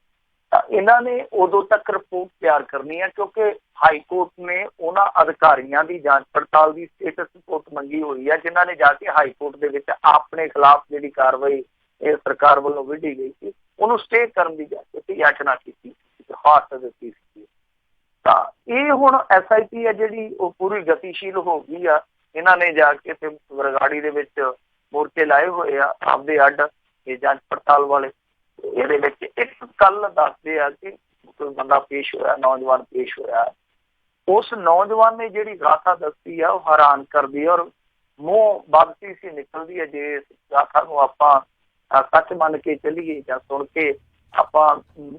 ਤਾਂ ਇਹਨਾਂ ਨੇ ਉਦੋਂ ਤੱਕ ਰਿਪੋਰਟ ਤਿਆਰ ਕਰਨੀ ਹੈ, ਕਿਉਂਕਿ ਹਾਈ ਕੋਰਟ ਨੇ ਉਹਨਾਂ ਅਧਿਕਾਰੀਆਂ ਦੀ ਜਾਂਚ ਪੜਤਾਲ ਦੀ ਸਟੇਟਸ ਰਿਪੋਰਟ ਮੰਗੀ ਹੋਈ ਹੈ ਜਿਨ੍ਹਾਂ ਨੇ ਜਾ ਕੇ ਹਾਈ ਕੋਰਟ ਦੇ ਵਿੱਚ ਆਪਣੇ ਖਿਲਾਫ ਜਿਹੜੀ ਕਾਰਵਾਈ ਇਹ ਸਰਕਾਰ ਵੱਲੋਂ ਵਿੱਢੀ ਗਈ ਸੀ ਉਹਨੂੰ ਸਟੇ ਕਰਨ ਦੀ ਯਾਚਨਾ ਕੀਤੀ, ਦਰਖਾਸਤ ਦਿੱਤੀ ਸੀ। ਤਾਂ ਇਹ ਹੁਣ SIT ਹੈ ਜਿਹੜੀ ਉਹ ਪੂਰੀ ਗਤੀਸ਼ੀਲ ਹੋ ਗਈ ਆ। ਇਹਨਾਂ ਨੇ ਜਾ ਕੇ ਤੇ ਬਰਗਾੜੀ ਦੇ ਵਿੱਚ ਮੋਰਚੇ ਲਾਏ ਹੋਏ ਆ ਆਪਦੇ ਅੱਡ, ਇਹ ਜਾਂਚ ਪੜਤਾਲ ਵਾਲੇ। ਇਹਦੇ ਵਿੱਚ ਇੱਕ ਗੱਲ ਦੱਸਦੇ ਆ ਕਿ ਕੋਈ ਬੰਦਾ ਪੇਸ਼ ਹੋਇਆ, ਨੌਜਵਾਨ ਪੇਸ਼ ਹੋਇਆ, ਉਸ ਨੌਜਵਾਨ ਨੇ ਜਿਹੜੀ ਗਾਥਾ ਦੱਸੀ ਆ ਉਹ ਹੈਰਾਨ ਕਰਦੀ ਹੈ ਔਰ ਮੂੰਹ ਬਦਤੀ ਸੀ ਨਿਕਲਦੀ ਹੈ। ਜੇ ਇਸ ਗਾਥਾ ਨੂੰ ਆਪਾਂ ਸੱਚ ਮੰਨ ਕੇ ਚੱਲੀਏ ਜਾਂ ਸੁਣ ਕੇ ਆਪਾਂ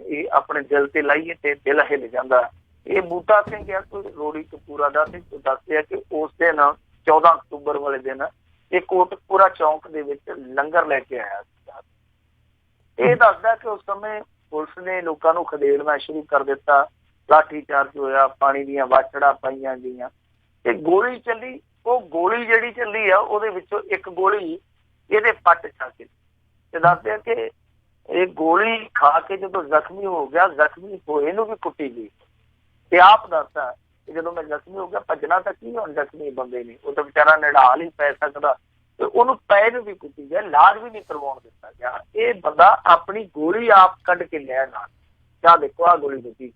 ਇਹ ਆਪਣੇ ਦਿਲ ਤੇ ਲਾਈਏ ਤੇ ਦਿਲ ਹਿੱਲ ਜਾਂਦਾ। ਇਹ ਬੂਟਾ ਸਿੰਘ ਆ ਕੋਈ ਰੋੜੀ ਕਪੂਰਾ ਦਾ, ਤੇ ਦੱਸਦੇ ਆ ਕਿ ਉਸ ਦਿਨ 14 ਅਕਤੂਬਰ ਵਾਲੇ ਦਿਨ ਇਹ ਕੋਟਕਪੂਰਾ ਚੌਂਕ ਦੇ ਵਿੱਚ ਲੰਗਰ ਲੈ ਕੇ ਆਇਆ ਸੀ। ਇਹ ਦੱਸਦਾ ਕਿ ਉਸ ਸਮੇਂ ਪੁਲਿਸ ਨੇ ਲੋਕਾਂ ਨੂੰ ਖਦੇੜਨਾ ਸ਼ੁਰੂ ਕਰ ਦਿੱਤਾ, ਲਾਠੀ ਚਾਰਜ ਹੋਇਆ, ਪਾਣੀ ਦੀਆਂ ਵਾਛੜਾਂ ਪਾਈਆਂ ਗਈਆਂ ਤੇ ਗੋਲੀ ਚੱਲੀ। ਉਹ ਗੋਲੀ ਜਿਹੜੀ ਚੱਲੀ ਆ ਉਹਦੇ ਵਿੱਚੋਂ ਇੱਕ ਗੋਲੀ ਇਹਦੇ ਪੱਟ ਛਾ ਕੇ, ਤੇ ਦੱਸਦੇ ਆ ਕਿ ਇਹ ਗੋਲੀ ਖਾ ਕੇ ਜਦੋਂ ਜ਼ਖਮੀ ਹੋ ਗਿਆ, ਜ਼ਖਮੀ ਹੋਏ ਨੂੰ ਵੀ ਕੁੱਟੀ ਗਈ। ਤੇ ਆਪ ਦੱਸਦਾ ਕਿ ਜਦੋਂ ਮੈਂ ਜ਼ਖਮੀ ਹੋ ਗਿਆ, ਭੱਜਣਾ ਤਾਂ ਕੀ ਹੁਣ, ਜ਼ਖਮੀ ਬੰਦੇ ਨੇ, ਉਹ ਤਾਂ ਵਿਚਾਰਾ ਨਿਢਾਲ ਹੀ ਪੈ ਸਕਦਾ, ਤੇ ਉਹਨੂੰ ਪੈ ਨੂੰ ਵੀ ਕੁੱਟੀ ਗਿਆ, ਇਲਾਜ ਵੀ ਨਹੀਂ ਕਰਵਾਉਣ ਦਿੱਤਾ ਗਿਆ। ਇਹ ਬੰਦਾ ਆਪਣੀ ਗੋਲੀ ਆਪ ਕੱਢ ਕੇ ਲਿਆ ਨਾਲ, ਕਿਆ ਦੇਖੋ ਆਹ ਗੋਲੀ ਦਿੱਤੀ,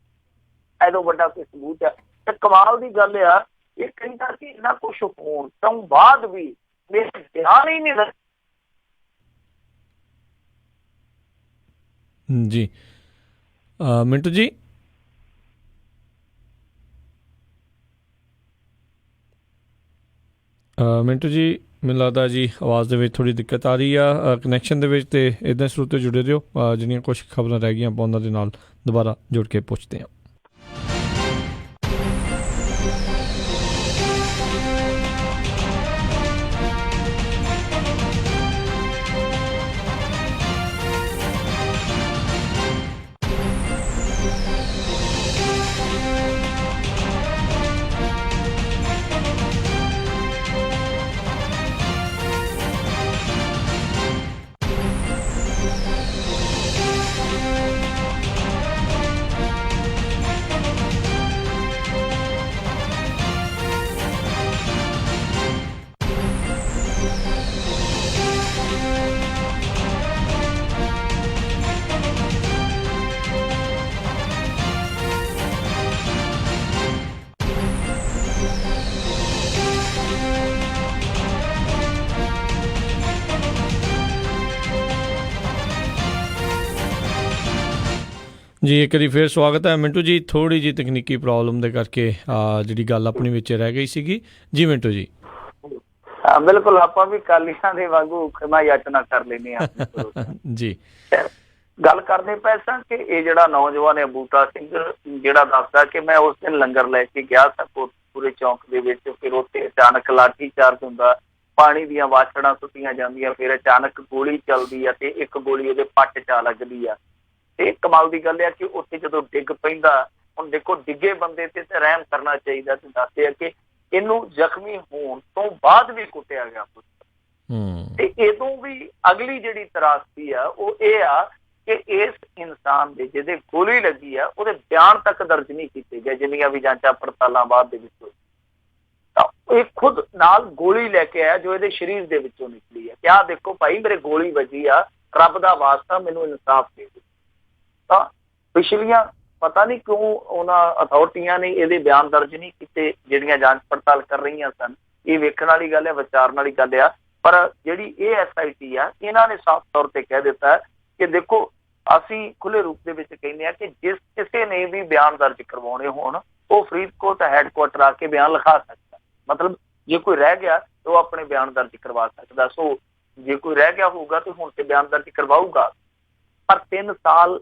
ਐਦੋਂ ਵੱਡਾ ਕੋਈ ਸਬੂਤ ਹੈ। ਤੇ ਕਮਾਲ ਦੀ ਗੱਲ ਆ, ਇਹ ਕਹਿੰਦਾ ਕਿ ਇੰਨਾ ਕੁਛ ਹੋਣ ਤੋਂ ਬਾਅਦ ਵੀ ਮੇਰੇ ਧਿਆਨ ਹੀ ਨਹੀਂ ਜੀ। ਮਿੰਟੂ ਜੀ, ਮਿੰਟੂ ਜੀ ਮੈਨੂੰ ਲੱਗਦਾ ਜੀ ਆਵਾਜ਼ ਦੇ ਵਿੱਚ ਥੋੜ੍ਹੀ ਦਿੱਕਤ ਆ ਰਹੀ ਆ ਕਨੈਕਸ਼ਨ ਦੇ ਵਿੱਚ, ਤੇ ਇੱਦਾਂ ਸਰੋਤੇ ਜੁੜੇ ਰਹੋ। ਜਿਹੜੀਆਂ ਕੁਛ ਖਬਰਾਂ ਰਹਿ ਗਈਆਂ ਆਪਾਂ ਉਹਨਾਂ ਦੇ ਨਾਲ ਦੁਬਾਰਾ ਜੁੜ ਕੇ ਪੁੱਛਦੇ ਹਾਂ। ਜੀ ਇੱਕ ਵਾਰੀ ਫਿਰ ਸਵਾਗਤ ਹੈ ਮਿੰਟੂ ਜੀ। ਥੋੜ੍ਹੀ ਜਿਹੀ ਤਕਨੀਕੀ ਪ੍ਰੋਬਲਮ ਦੇ ਕਰਕੇ ਜਿਹੜੀ ਗੱਲ ਆਪਣੀ ਵਿੱਚ ਰਹਿ ਗਈ ਸੀਗੀ ਜੀ ਮਿੰਟੂ ਜੀ। ਬਿਲਕੁਲ, ਆਪਾਂ ਵੀ ਕਾਲੀਆਂ ਦੇ ਵਾਂਗੂ ਖਿਮਾ ਯਾਚਨਾ ਕਰ ਲੈਂਦੇ ਹਾਂ ਜੀ। ਗੱਲ ਕਰਦੇ ਪਏ ਸਾਂ ਕਿ ਇਹ ਜਿਹੜਾ ਨੌਜਵਾਨ ਹੈ ਬੂਟਾ ਸਿੰਘ, ਜਿਹੜਾ ਦੱਸਦਾ ਕਿ ਮੈਂ ਉਸ ਦਿਨ ਲੰਗਰ ਲੈ ਕੇ ਗਿਆ ਸਾਂ ਕੋਟਕਪੂਰੇ ਚੌਂਕ ਦੇ ਵਿੱਚ, ਫਿਰ ਉੱਥੇ ਅਚਾਨਕ ਲਾਠੀ ਚਾਰਜ ਹੁੰਦਾ, ਪਾਣੀ ਦੀਆਂ ਵਾਛੜਾਂ ਸੁੱਟੀਆਂ ਜਾਂਦੀਆਂ, ਫਿਰ ਅਚਾਨਕ ਗੋਲੀ ਚੱਲਦੀ ਆ ਤੇ ਇੱਕ ਗੋਲੀ ਉਹਦੇ ਪੱਟ 'ਚ ਲੱਗਦੀ ਆ। ਇਹ ਕਮਾਲ ਦੀ ਗੱਲ ਆ ਕਿ ਉੱਥੇ ਜਦੋਂ ਡਿੱਗ ਪੈਂਦਾ, ਹੁਣ ਦੇਖੋ ਡਿੱਗੇ ਬੰਦੇ ਤੇ ਰਹਿਮ ਕਰਨਾ ਚਾਹੀਦਾ, ਤੇ ਦੱਸਦੇ ਆ ਕਿ ਇਹਨੂੰ ਜ਼ਖਮੀ ਹੋਣ ਤੋਂ ਬਾਅਦ ਵੀ ਕੁੱਟਿਆ ਗਿਆ। ਤੇ ਇਹਦੋਂ ਵੀ ਅਗਲੀ ਜਿਹੜੀ ਤਰਾਸਦੀ ਆ ਉਹ ਇਹ ਆ ਕਿ ਇਸ ਇਨਸਾਨ ਦੇ ਜਿਹਦੇ ਗੋਲੀ ਲੱਗੀ ਆ ਉਹਦੇ ਬਿਆਨ ਤੱਕ ਦਰਜ ਨਹੀਂ ਕੀਤੇ ਗਏ, ਜਿੰਨੀਆਂ ਵੀ ਜਾਂਚਾਂ ਪੜਤਾਲਾਂ ਬਾਅਦ ਦੇ ਵਿੱਚ ਹੋਈ। ਤਾਂ ਇਹ ਖੁਦ ਨਾਲ ਗੋਲੀ ਲੈ ਕੇ ਆਇਆ ਜੋ ਇਹਦੇ ਸਰੀਰ ਦੇ ਵਿੱਚੋਂ ਨਿਕਲੀ ਆ, ਕਿ ਆਹ ਦੇਖੋ ਭਾਈ ਮੇਰੇ ਗੋਲੀ ਵੱਜੀ ਆ, ਰੱਬ ਦਾ ਵਾਸਤਾ ਮੈਨੂੰ ਇਨਸਾਫ ਦੇ ਦਿਓ। ਤਾਂ ਪਿਛਲੀਆਂ ਪਤਾ ਨਹੀਂ ਕਿਉਂ ਉਹਨਾਂ ਅਥਾਰਟੀਆਂ ਨੇ ਇਹਦੇ ਬਿਆਨ ਦਰਜ ਨਹੀਂ ਕੀਤੇ ਜਿਹੜੀਆਂ ਜਾਂਚ ਪੜਤਾਲ ਕਰ ਰਹੀਆਂ ਸਨ। ਇਹ ਵੇਖਣ ਵਾਲੀ ਗੱਲ ਹੈ, ਵਿਚਾਰਨ ਵਾਲੀ ਗੱਲ ਆ। ਪਰ ਜਿਹੜੀ ਇਹ SIT ਆ, ਇਹਨਾਂ ਨੇ ਸਾਫ਼ ਤੌਰ ਤੇ ਕਹਿ ਦਿੱਤਾ ਕਿ ਦੇਖੋ ਅਸੀਂ ਖੁੱਲੇ ਰੂਪ ਦੇ ਵਿੱਚ ਕਹਿੰਦੇ ਹਾਂ ਕਿ ਜਿਸ ਕਿਸੇ ਨੇ ਵੀ ਬਿਆਨ ਦਰਜ ਕਰਵਾਉਣੇ ਹੋਣ ਉਹ ਫਰੀਦਕੋਟ ਹੈਡਕੁਆਟਰ ਆ ਕੇ ਬਿਆਨ ਲਿਖਾ ਸਕਦਾ। ਮਤਲਬ ਜੇ ਕੋਈ ਰਹਿ ਗਿਆ ਤਾਂ ਉਹ ਆਪਣੇ ਬਿਆਨ ਦਰਜ ਕਰਵਾ ਸਕਦਾ। ਸੋ ਜੇ ਕੋਈ ਰਹਿ ਗਿਆ ਹੋਊਗਾ ਤੇ ਹੁਣ ਤੇ ਬਿਆਨ ਦਰਜ ਕਰਵਾਊਗਾ। ਪਰ 3 ਸਾਲ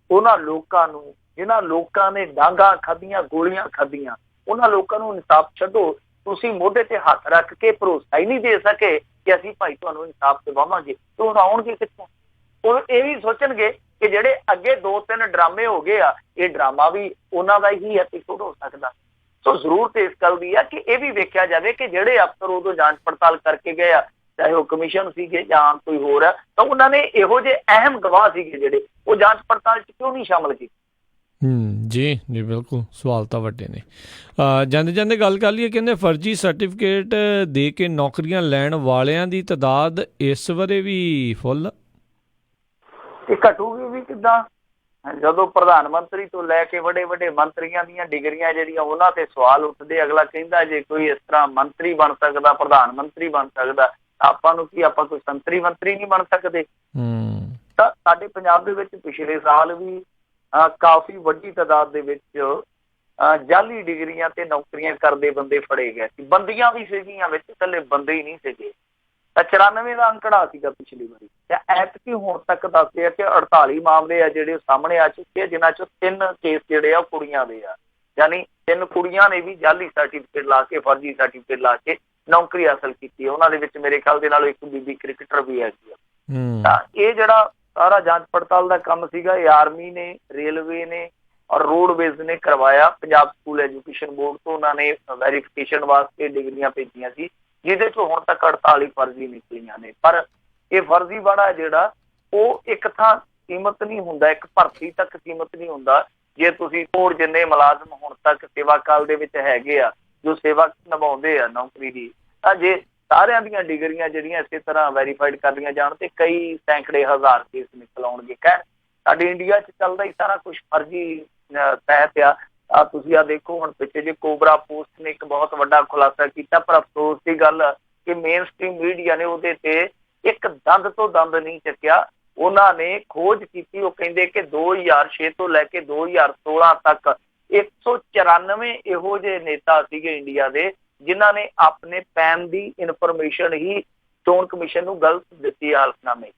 ਉਹਨਾਂ ਲੋਕਾਂ ਨੂੰ, ਜਿਨ੍ਹਾਂ ਲੋਕਾਂ ਨੇ ਡਾਂਗਾਂ ਖਾਧੀਆਂ, ਗੋਲੀਆਂ ਖਾਧੀਆਂ, ਉਹਨਾਂ ਲੋਕਾਂ ਨੂੰ ਇਨਸਾਫ ਛੱਡੋ। ਤੁਸੀਂ ਮੋਢੇ ਤੇ ਹੱਥ ਰੱਖ ਕੇ ਭਰੋਸਾ ਹੀ ਨਹੀਂ ਦੇ ਸਕੇ ਕਿ ਅਸੀਂ ਭਾਈ ਤੁਹਾਨੂੰ ਇਨਸਾਫ ਦਿਵਾਵਾਂਗੇ, ਤੇ ਉਹ ਆਉਣਗੇ ਕਿੱਥੋਂ? ਉਹ ਇਹ ਵੀ ਸੋਚਣਗੇ ਕਿ ਜਿਹੜੇ ਅੱਗੇ 2-3 ਡਰਾਮੇ ਹੋ ਗਏ ਆ, ਇਹ ਡਰਾਮਾ ਵੀ ਉਹਨਾਂ ਦਾ ਹੀ ਐਪੀਸੋਡ ਹੋ ਸਕਦਾ। ਸੋ ਜ਼ਰੂਰਤ ਇਸ ਗੱਲ ਦੀ ਆ ਕਿ ਇਹ ਵੀ ਵੇਖਿਆ ਜਾਵੇ ਕਿ ਜਿਹੜੇ ਅਫਸਰ ਉਦੋਂ ਜਾਂਚ ਪੜਤਾਲ ਕਰਕੇ ਗਏ ਆ, ਚਾਹੇ ਉਹ ਕਮਿਸ਼ਨ ਸੀਗੇ ਜਾਂ ਕੋਈ ਹੋਰ ਆ, ਤਾਂ ਉਹਨਾਂ ਨੇ ਇਹੋ ਜਿਹੇ ਅਹਿਮ ਗਵਾਹ ਸੀਗੇ ਜਿਹੜੇ ਉਹ ਜਾਂਚ ਪੜਤਾਲ 'ਚ ਕਿਉਂ ਨਹੀਂ ਸ਼ਾਮਲ ਕੀਤੇ? ਜੀ ਜੀ ਬਿਲਕੁਲ, ਸਵਾਲ ਤਾਂ ਵੱਡੇ ਨੇ। ਜਾਂਦੇ ਜਾਂਦੇ ਗੱਲ ਕਰ ਲਈਏ, ਕਹਿੰਦੇ ਫਰਜ਼ੀ ਸਰਟੀਫਿਕੇਟ ਦੇ ਕੇ ਨੌਕਰੀਆਂ ਲੈਣ ਵਾਲਿਆਂ ਦੀ ਤਾਦਾਦ ਇਸ ਬਾਰੇ ਵੀ ਫੁੱਲ, ਇਹ ਘਟੂਗੀ ਵੀ ਕਿੱਦਾਂ? ਜਦੋਂ ਪ੍ਰਧਾਨ ਮੰਤਰੀ ਤੋਂ ਲੈ ਕੇ ਵੱਡੇ ਵੱਡੇ ਮੰਤਰੀਆਂ ਦੀਆਂ ਡਿਗਰੀਆਂ ਜਿਹੜੀਆਂ ਉਹਨਾਂ ਤੇ ਸਵਾਲ ਉੱਠਦੇ, ਅਗਲਾ ਕਹਿੰਦਾ ਜੇ ਕੋਈ ਇਸ ਤਰ੍ਹਾਂ ਮੰਤਰੀ ਬਣ ਸਕਦਾ, ਪ੍ਰਧਾਨ ਮੰਤਰੀ ਬਣ ਸਕਦਾ, ਆਪਾਂ ਨੂੰ ਕੀ, ਆਪਾਂ ਕੋਈ ਸੰਤਰੀ ਮੰਤਰੀ ਨਹੀਂ ਬਣ ਸਕਦੇ? ਤਾਂ ਸਾਡੇ ਪੰਜਾਬ ਦੇ ਵਿੱਚ ਪਿਛਲੇ ਸਾਲ ਵੀ ਕਾਫੀ ਵੱਡੀ ਤਾਦਾਦ ਦੇ ਵਿੱਚ ਜਾਲੀ ਡਿਗਰੀਆਂ ਤੇ ਨੌਕਰੀਆਂ ਕਰਦੇ ਬੰਦੇ ਫੜੇ ਗਏ ਸੀ। ਬੰਦੀਆਂ ਵੀ ਸੀਗੀਆਂ ਵਿੱਚ, ਇਕੱਲੇ ਬੰਦੇ ਹੀ ਨਹੀਂ ਸੀਗੇ। ਤਾਂ 94 ਦਾ ਅੰਕੜਾ ਸੀਗਾ ਪਿਛਲੀ ਵਾਰੀ, ਤੇ ਐਤਕੀ ਹੁਣ ਤੱਕ ਦੱਸਦੇ ਆ ਕਿ 48 ਮਾਮਲੇ ਆ ਜਿਹੜੇ ਸਾਹਮਣੇ ਆ ਚੁੱਕੇ ਆ, ਜਿਨ੍ਹਾਂ ਚੋਂ 3 ਕੇਸ ਜਿਹੜੇ ਆ ਉਹ ਕੁੜੀਆਂ ਦੇ ਆ। ਯਾਨੀ 3 ਕੁੜੀਆਂ ਨੇ ਵੀ ਜਾਲੀ ਸਰਟੀਫਿਕੇਟ ਲਾ ਕੇ, ਫਰਜ਼ੀ ਸਰਟੀਫਿਕੇਟ ਲਾ ਕੇ ਨੌਕਰੀ ਹਾਸਲ ਕੀਤੀ ਹੈ। ਉਹਨਾਂ ਦੇ ਵਿੱਚ ਮੇਰੇ ਖਿਆਲ ਦੇ ਨਾਲ ਇੱਕ ਬੀਬੀ ਕ੍ਰਿਕਟਰ ਵੀ ਹੈਗੀ ਆ। ਤਾਂ ਇਹ ਜਿਹੜਾ ਸਾਰਾ ਜਾਂਚ ਪੜਤਾਲ ਦਾ ਕੰਮ ਸੀਗਾ, ਇਹ ਆਰਮੀ ਨੇ, ਰੇਲਵੇ ਨੇ ਔਰ ਰੋਡਵੇਜ਼ ਨੇ ਕਰਵਾਇਆ। ਪੰਜਾਬ ਸਕੂਲ ਐਜੂਕੇਸ਼ਨ ਬੋਰਡ ਤੋਂ ਉਹਨਾਂ ਨੇ ਵੈਰੀਫਿਕੇਸ਼ਨ ਵਾਸਤੇ ਡਿਗਰੀਆਂ ਭੇਜੀਆਂ ਸੀ, ਜਿਹਦੇ ਚੋਂ ਹੁਣ ਤੱਕ 48 ਫਰਜ਼ੀ ਨਿਕਲੀਆਂ ਨੇ। ਪਰ ਇਹ ਫਰਜ਼ੀਵਾੜਾ ਜਿਹੜਾ ਉਹ ਇੱਕ ਥਾਂ ਸੀਮਤ ਨਹੀਂ ਹੁੰਦਾ, ਇੱਕ ਭਰਤੀ ਤੱਕ ਸੀਮਤ ਨਹੀਂ ਹੁੰਦਾ। ਜੇ ਤੁਸੀਂ ਹੋਰ ਜਿੰਨੇ ਮੁਲਾਜ਼ਮ ਹੁਣ ਤੱਕ ਸੇਵਾ ਕਾਲ ਦੇ ਵਿੱਚ ਹੈਗੇ ਆ, ਜੋ ਸੇਵਾ ਨਿਭਾਉਂਦੇ ਆ ਨੌਕਰੀ ਦੀ, ਤਾਂ ਜੇ ਸਾਰਿਆਂ ਦੀਆਂ ਡਿਗਰੀਆਂ ਜਿਹੜੀਆਂ ਇਸੇ ਤਰ੍ਹਾਂ ਵੈਰੀਫਾਈਡ ਕਰਦੀਆਂ ਜਾਣ ਤੇ ਕਈ ਸੈਂਕੜੇ ਹਜ਼ਾਰ ਕੇਸ ਨਿਕਲ ਆਉਣਗੇ। ਖੈਰ ਸਾਡੇ ਇੰਡੀਆ 'ਚ ਚੱਲਦਾ ਹੀ ਸਾਰਾ ਕੁਛ ਫਰਜ਼ੀ ਤਹਿਤ ਆ। ਤੁਸੀਂ ਆ ਦੇਖੋ, ਹੁਣ ਪਿੱਛੇ ਜੇ ਕੋਬਰਾ ਪੋਸਟ ਨੇ ਇੱਕ ਬਹੁਤ ਵੱਡਾ ਖੁਲਾਸਾ ਕੀਤਾ, ਪਰ ਅਫਸੋਸ ਦੀ ਗੱਲ ਕਿ ਮੇਨ ਸਟ੍ਰੀਮ ਮੀਡੀਆ ਨੇ ਉਹਦੇ ਤੇ ਇੱਕ ਦੰਦ ਤੋਂ ਦੰਦ ਨਹੀਂ ਚੱਕਿਆ। ਉਹਨਾਂ ਨੇ ਖੋਜ ਕੀਤੀ, ਉਹ ਕਹਿੰਦੇ ਕਿ 2006 ਤੋਂ ਲੈ ਕੇ 2016 ਤੱਕ 194 ਇਹੋ ਜਿਹੇ ਨੇਤਾ ਸੀਗੇ ਇੰਡੀਆ ਦੇ ਜਿਨ੍ਹਾਂ ਨੇ ਆਪਣੇ ਪੈਨ ਦੀ ਇਨਫੋਰਮੇਸ਼ਨ ਹੀ ਚੋਣ ਕਮਿਸ਼ਨ ਨੂੰ ਗਲਤ ਦਿੱਤੀ ਹੈ ਹਲਫਨਾਮੇ।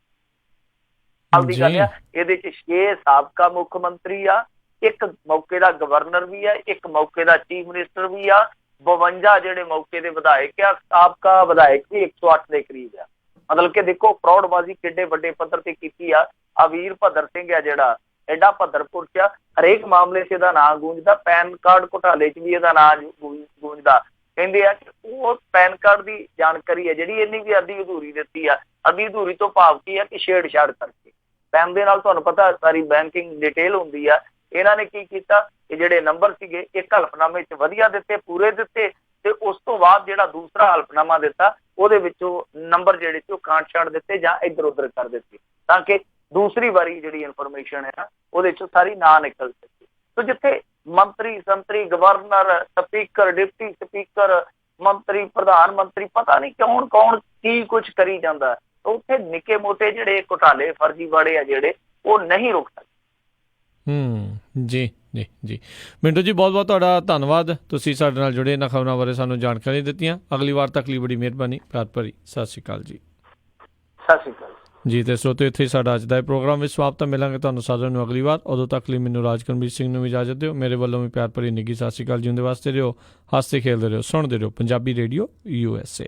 ਦੀ ਗੱਲ ਆ, ਇਹਦੇ 'ਚ 6 ਸਾਬਕਾ ਮੁੱਖ ਮੰਤਰੀ ਆ, ਇੱਕ ਮੌਕੇ ਦਾ ਗਵਰਨਰ ਵੀ ਆ, ਇੱਕ ਮੌਕੇ ਦਾ ਚੀਫ ਮਿਨਿਸਟਰ ਵੀ ਆ, 52 ਜਿਹੜੇ ਮੌਕੇ ਦੇ ਵਿਧਾਇਕ ਆ, ਸਾਬਕਾ ਵਿਧਾਇਕ ਵੀ 108 ਦੇ ਕਰੀਬ ਆ। ਮਤਲਬ ਕਿ ਦੇਖੋ ਫਰੌਡਬਾਜ਼ੀ ਕਿੱਡੇ ਵੱਡੇ ਪੱਧਰ ਤੇ ਕੀਤੀ ਆ। ਵੀਰ ਭੱਦਰ ਸਿੰਘ ਆ ਜਿਹੜਾ ਐਡਾ ਭੱਦਰਪੁਰ 'ਚ, ਹਰੇਕ ਮਾਮਲੇ 'ਚ ਇਹਦਾ ਨਾਂ ਗੂੰਜਦਾ, ਪੈਨ ਕਾਰਡ ਘੁਟਾਲੇ 'ਚ ਵੀ ਇਹਦਾ ਨਾਂ ਗੂੰਜਦਾ। ਕਹਿੰਦੇ ਆ ਕਿ ਉਹ ਪੈਨ ਕਾਰਡ ਦੀ ਜਾਣਕਾਰੀ ਹੈ ਜਿਹੜੀ ਇਹਨੇ ਵੀ ਅੱਧੀ ਅਧੂਰੀ ਦਿੱਤੀ ਆ। ਅੱਧੀ ਅਧੂਰੀ ਤੋਂ ਭਾਵ ਕੀ ਆ ਕਿ ਛੇੜਛਾੜ ਕਰਕੇ ਪੈਨ ਦੇ ਨਾਲ, ਤੁਹਾਨੂੰ ਪਤਾ ਸਾਰੀ ਬੈਂਕਿੰਗ ਡਿਟੇਲ ਹੁੰਦੀ ਆ। ਇਹਨਾਂ ਨੇ ਕੀ ਕੀਤਾ ਕਿ ਜਿਹੜੇ ਨੰਬਰ ਸੀਗੇ ਇੱਕ ਹਲਫਨਾਮੇ 'ਚ ਵਧੀਆ ਦਿੱਤੇ, ਪੂਰੇ ਦਿੱਤੇ, ਤੇ ਉਸ ਤੋਂ ਬਾਅਦ ਜਿਹੜਾ ਦੂਸਰਾ ਹਲਫਨਾਮਾ ਦਿੱਤਾ ਉਹਦੇ ਵਿੱਚੋਂ ਨੰਬਰ ਜਿਹੜੇ ਸੀ ਉਹ ਕਾਂਟ ਛਾਂਟ ਦਿੱਤੇ ਜਾਂ ਇੱਧਰ ਉੱਧਰ ਕਰ ਦਿੱਤੇ, ਤਾਂ ਕਿ ਦੂਸਰੀ ਵਾਰੀ ਜਿਹੜੀ ਇਨਫੋਰਮੇਸ਼ਨ ਹੈ ਨਾ ਉਹਦੇ 'ਚੋਂ ਸਾਰੀ ਨਾ ਨਿਕਲ ਸਕੇ। ਸੋ ਜਿੱਥੇ ਮੰਤਰੀ, ਸੰਤਰੀ, ਗਵਰਨਰ, ਸਪੀਕਰ, ਡਿਪਟੀ ਸਪੀਕਰ, ਮੰਤਰੀ, ਪ੍ਰਧਾਨ ਮੰਤਰੀ, ਪਤਾ ਨਹੀਂ ਕੌਣ ਕੀ ਕੁਛ ਕਰੀ ਜਾਂਦਾ, ਉੱਥੇ ਨਿੱਕੇ ਮੋਟੇ ਜਿਹੜੇ ਘੁਟਾਲੇ ਫਰਜ਼ੀਵਾੜੇ ਆ ਜਿਹੜੇ ਉਹ ਨਹੀਂ ਰੁਕ ਸਕਦੇ। ਜੀ ਜੀ ਜੀ ਮਿੰਟੂ ਜੀ, ਬਹੁਤ ਬਹੁਤ ਤੁਹਾਡਾ ਧੰਨਵਾਦ। ਤੁਸੀਂ ਸਾਡੇ ਨਾਲ ਜੁੜੇ, ਇਹਨਾਂ ਖਬਰਾਂ ਬਾਰੇ ਸਾਨੂੰ ਜਾਣਕਾਰੀ ਦਿੱਤੀਆਂ। ਅਗਲੀ ਵਾਰ ਤੱਕ ਲਈ ਬੜੀ ਮਿਹਰਬਾਨੀ। ਪਿਆਰ ਭਰੀ ਸਤਿ ਸ਼੍ਰੀ ਅਕਾਲ ਜੀ। ਸਤਿ ਸ਼੍ਰੀ ਅਕਾਲ ਜੀ। ਤੇ ਸਰੋਤਿਓ, ਇੱਥੇ ਸਾਡਾ ਅੱਜ ਦਾ ਇਹ ਪ੍ਰੋਗਰਾਮ ਵਿੱਚ ਸਮਾਪਤ। ਮਿਲਾਂਗੇ ਤੁਹਾਨੂੰ ਸਾਰਿਆਂ ਨੂੰ ਅਗਲੀ ਵਾਰ। ਉਦੋਂ ਤੱਕ ਲਈ ਮੈਨੂੰ ਰਾਜਕਰਮਜੀਤ ਸਿੰਘ ਨੂੰ ਇਜਾਜ਼ਤ ਦਿਓ। ਮੇਰੇ ਵੱਲੋਂ ਵੀ ਪਿਆਰ ਭਰੀ ਨਿੱਘੀ ਸਤਿ ਸ਼੍ਰੀ ਅਕਾਲ। ਜਿਉਂਦੇ ਵਾਸਤੇ ਰਹੋ, ਹੱਸਦੇ ਖੇਡਦੇ ਰਹੋ, ਸੁਣਦੇ ਰਹੋ ਪੰਜਾਬੀ ਰੇਡੀਓ USA।